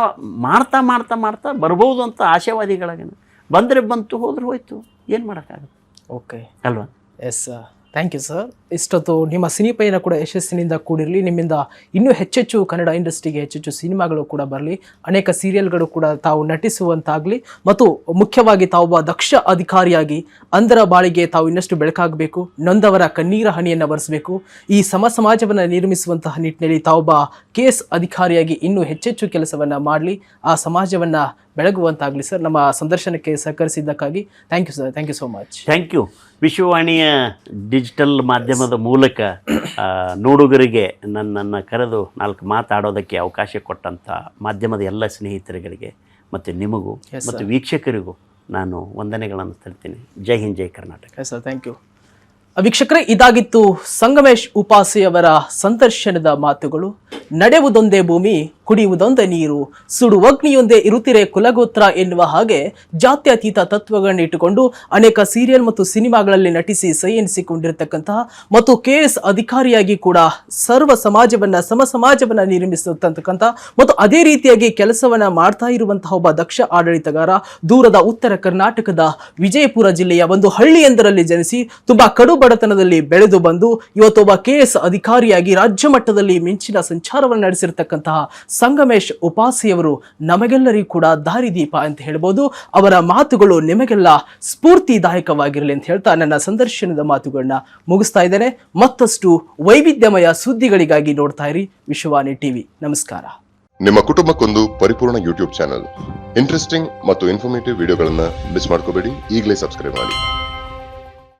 ಮಾಡ್ತಾ ಮಾಡ್ತಾ ಮಾಡ್ತಾ ಬರ್ಬೋದು ಅಂತ ಆಶಾವಾದಿಗಳಾಗೇನೆ. ಬಂದರೆ ಬಂತು, ಹೋದ್ರೆ ಹೋಯ್ತು, ಏನು ಮಾಡೋಕ್ಕಾಗುತ್ತೆ. ಓಕೆ ಅಲ್ವಾ? Yes, thank you sir. ಇಷ್ಟೊತ್ತು ನಿಮ್ಮ ಸಿನಿ ಪಯಣ ಕೂಡ ಯಶಸ್ಸಿನಿಂದ ಕೂಡಿರಲಿ. ನಿಮ್ಮಿಂದ ಇನ್ನೂ ಹೆಚ್ಚೆಚ್ಚು ಕನ್ನಡ ಇಂಡಸ್ಟ್ರಿಗೆ ಹೆಚ್ಚೆಚ್ಚು ಸಿನಿಮಾಗಳು ಕೂಡ ಬರಲಿ, ಅನೇಕ ಸೀರಿಯಲ್ಗಳು ಕೂಡ ತಾವು ನಟಿಸುವಂತಾಗಲಿ, ಮತ್ತು ಮುಖ್ಯವಾಗಿ ತಾವೊಬ್ಬ ದಕ್ಷ ಅಧಿಕಾರಿಯಾಗಿ ಅಂಧರ ಬಾಳಿಗೆ ತಾವು ಇನ್ನಷ್ಟು ಬೆಳಕಾಗಬೇಕು, ನೊಂದವರ ಕಣ್ಣೀರ ಹನಿಯನ್ನು ಬರೆಸಬೇಕು. ಈ ಸಮಾಜವನ್ನು ನಿರ್ಮಿಸುವಂತಹ ನಿಟ್ಟಿನಲ್ಲಿ ತಾವೊಬ್ಬ KS ಅಧಿಕಾರಿಯಾಗಿ ಇನ್ನೂ ಹೆಚ್ಚೆಚ್ಚು ಕೆಲಸವನ್ನು ಮಾಡಲಿ, ಆ ಸಮಾಜವನ್ನು ಬೆಳಗುವಂತಾಗಲಿ. ಸರ್, ನಮ್ಮ ಸಂದರ್ಶನಕ್ಕೆ ಸಹಕರಿಸಿದ್ದಕ್ಕಾಗಿ thank you sir. Thank you so much. Thank you. ವಿಶ್ವವಾಣಿಯ ಡಿಜಿಟಲ್ ಮಾಧ್ಯಮದ ಮೂಲಕ ನೋಡುಗರಿಗೆ ನನ್ನನ್ನು ಕರೆದು 4 ಮಾತಾಡೋದಕ್ಕೆ ಅವಕಾಶ ಕೊಟ್ಟಂಥ ಮಾಧ್ಯಮದ ಎಲ್ಲ ಸ್ನೇಹಿತರುಗಳಿಗೆ ಮತ್ತು ನಿಮಗೂ ಮತ್ತು ವೀಕ್ಷಕರಿಗೂ ನಾನು ವಂದನೆಗಳನ್ನು ತರ್ತೀನಿ. ಜೈ ಹಿಂದ್, ಜೈ ಕರ್ನಾಟಕ. Sir, thank you. ವೀಕ್ಷಕರೇ, ಇದಾಗಿತ್ತು ಸಂಗಮೇಶ್ ಉಪಾಸೆಯವರ ಸಂದರ್ಶನದ ಮಾತುಗಳು. ನಡೆಯುವುದೊಂದೇ ಭೂಮಿ, ಕುಡಿಯುವುದೊಂದೇ ನೀರು, ಸುಡುವಗ್ನಿಯೊಂದೇ ಇರುತ್ತಿರೆ ಕುಲಗೋತ್ರ ಎನ್ನುವ ಹಾಗೆ ಜಾತ್ಯತೀತ ತತ್ವಗಳನ್ನು ಇಟ್ಟುಕೊಂಡು ಅನೇಕ ಸೀರಿಯಲ್ ಮತ್ತು ಸಿನಿಮಾಗಳಲ್ಲಿ ನಟಿಸಿ ಸೈ ಎನಿಸಿಕೊಂಡಿರತಕ್ಕಂತಹ ಮತ್ತು KS ಅಧಿಕಾರಿಯಾಗಿ ಕೂಡ ಸರ್ವ ಸಮಾಜವನ್ನ, ಸಮ ಸಮಾಜವನ್ನ ನಿರ್ಮಿಸತಕ್ಕಂಥ ಮತ್ತು ಅದೇ ರೀತಿಯಾಗಿ ಕೆಲಸವನ್ನ ಮಾಡ್ತಾ ಇರುವಂತಹ ಒಬ್ಬ ದಕ್ಷ ಆಡಳಿತಗಾರ, ದೂರದ ಉತ್ತರ ಕರ್ನಾಟಕದ ವಿಜಯಪುರ ಜಿಲ್ಲೆಯ ಒಂದು ಹಳ್ಳಿಯೊಂದರಲ್ಲಿ ಜನಿಸಿ ತುಂಬಾ ಕಡು ಬಡತನದಲ್ಲಿ ಬೆಳೆದು ಬಂದು ಇವತ್ತೊಬ್ಬ KS ಅಧಿಕಾರಿಯಾಗಿ ರಾಜ್ಯ ಮಟ್ಟದಲ್ಲಿ ಮಿಂಚಿನ ಸಂಚಾರವನ್ನು ನಡೆಸಿರ್ತಕ್ಕಂತಹ ಸಂಗಮೇಶ್ ಉಪಾಸೆಯವರು ನಮಗೆಲ್ಲರಿಗೂ ಕೂಡ ದಾರಿದೀಪ ಅಂತ ಹೇಳ್ಬೋದು. ಅವರ ಮಾತುಗಳು ನಿಮಗೆಲ್ಲ ಸ್ಫೂರ್ತಿದಾಯಕವಾಗಿರಲಿ ಅಂತ ಹೇಳ್ತಾ ನನ್ನ ಸಂದರ್ಶನದ ಮಾತುಗಳನ್ನ ಮುಗಿಸ್ತಾ ಇದ್ದೇನೆ. ಮತ್ತಷ್ಟು ವೈವಿಧ್ಯಮಯ ಸುದ್ದಿಗಳಿಗಾಗಿ ನೋಡ್ತಾ ಇರಿ ವಿಶ್ವವಾಣಿ ಟಿವಿ. ನಮಸ್ಕಾರ. ನಿಮ್ಮ ಕುಟುಂಬಕ್ಕೊಂದು ಪರಿಪೂರ್ಣ ಯೂಟ್ಯೂಬ್ ಚಾನಲ್. ಇಂಟ್ರೆಸ್ಟಿಂಗ್ ಮತ್ತು ಇನ್ಫಾರ್ಮೇಟಿವ್ ವಿಡಿಯೋಗಳನ್ನ ಮಿಸ್ ಮಾಡ್ಕೋಬೇಡಿ. ಈಗಲೇ ಸಬ್ಸ್ಕ್ರೈಬ್ ಮಾಡಿ.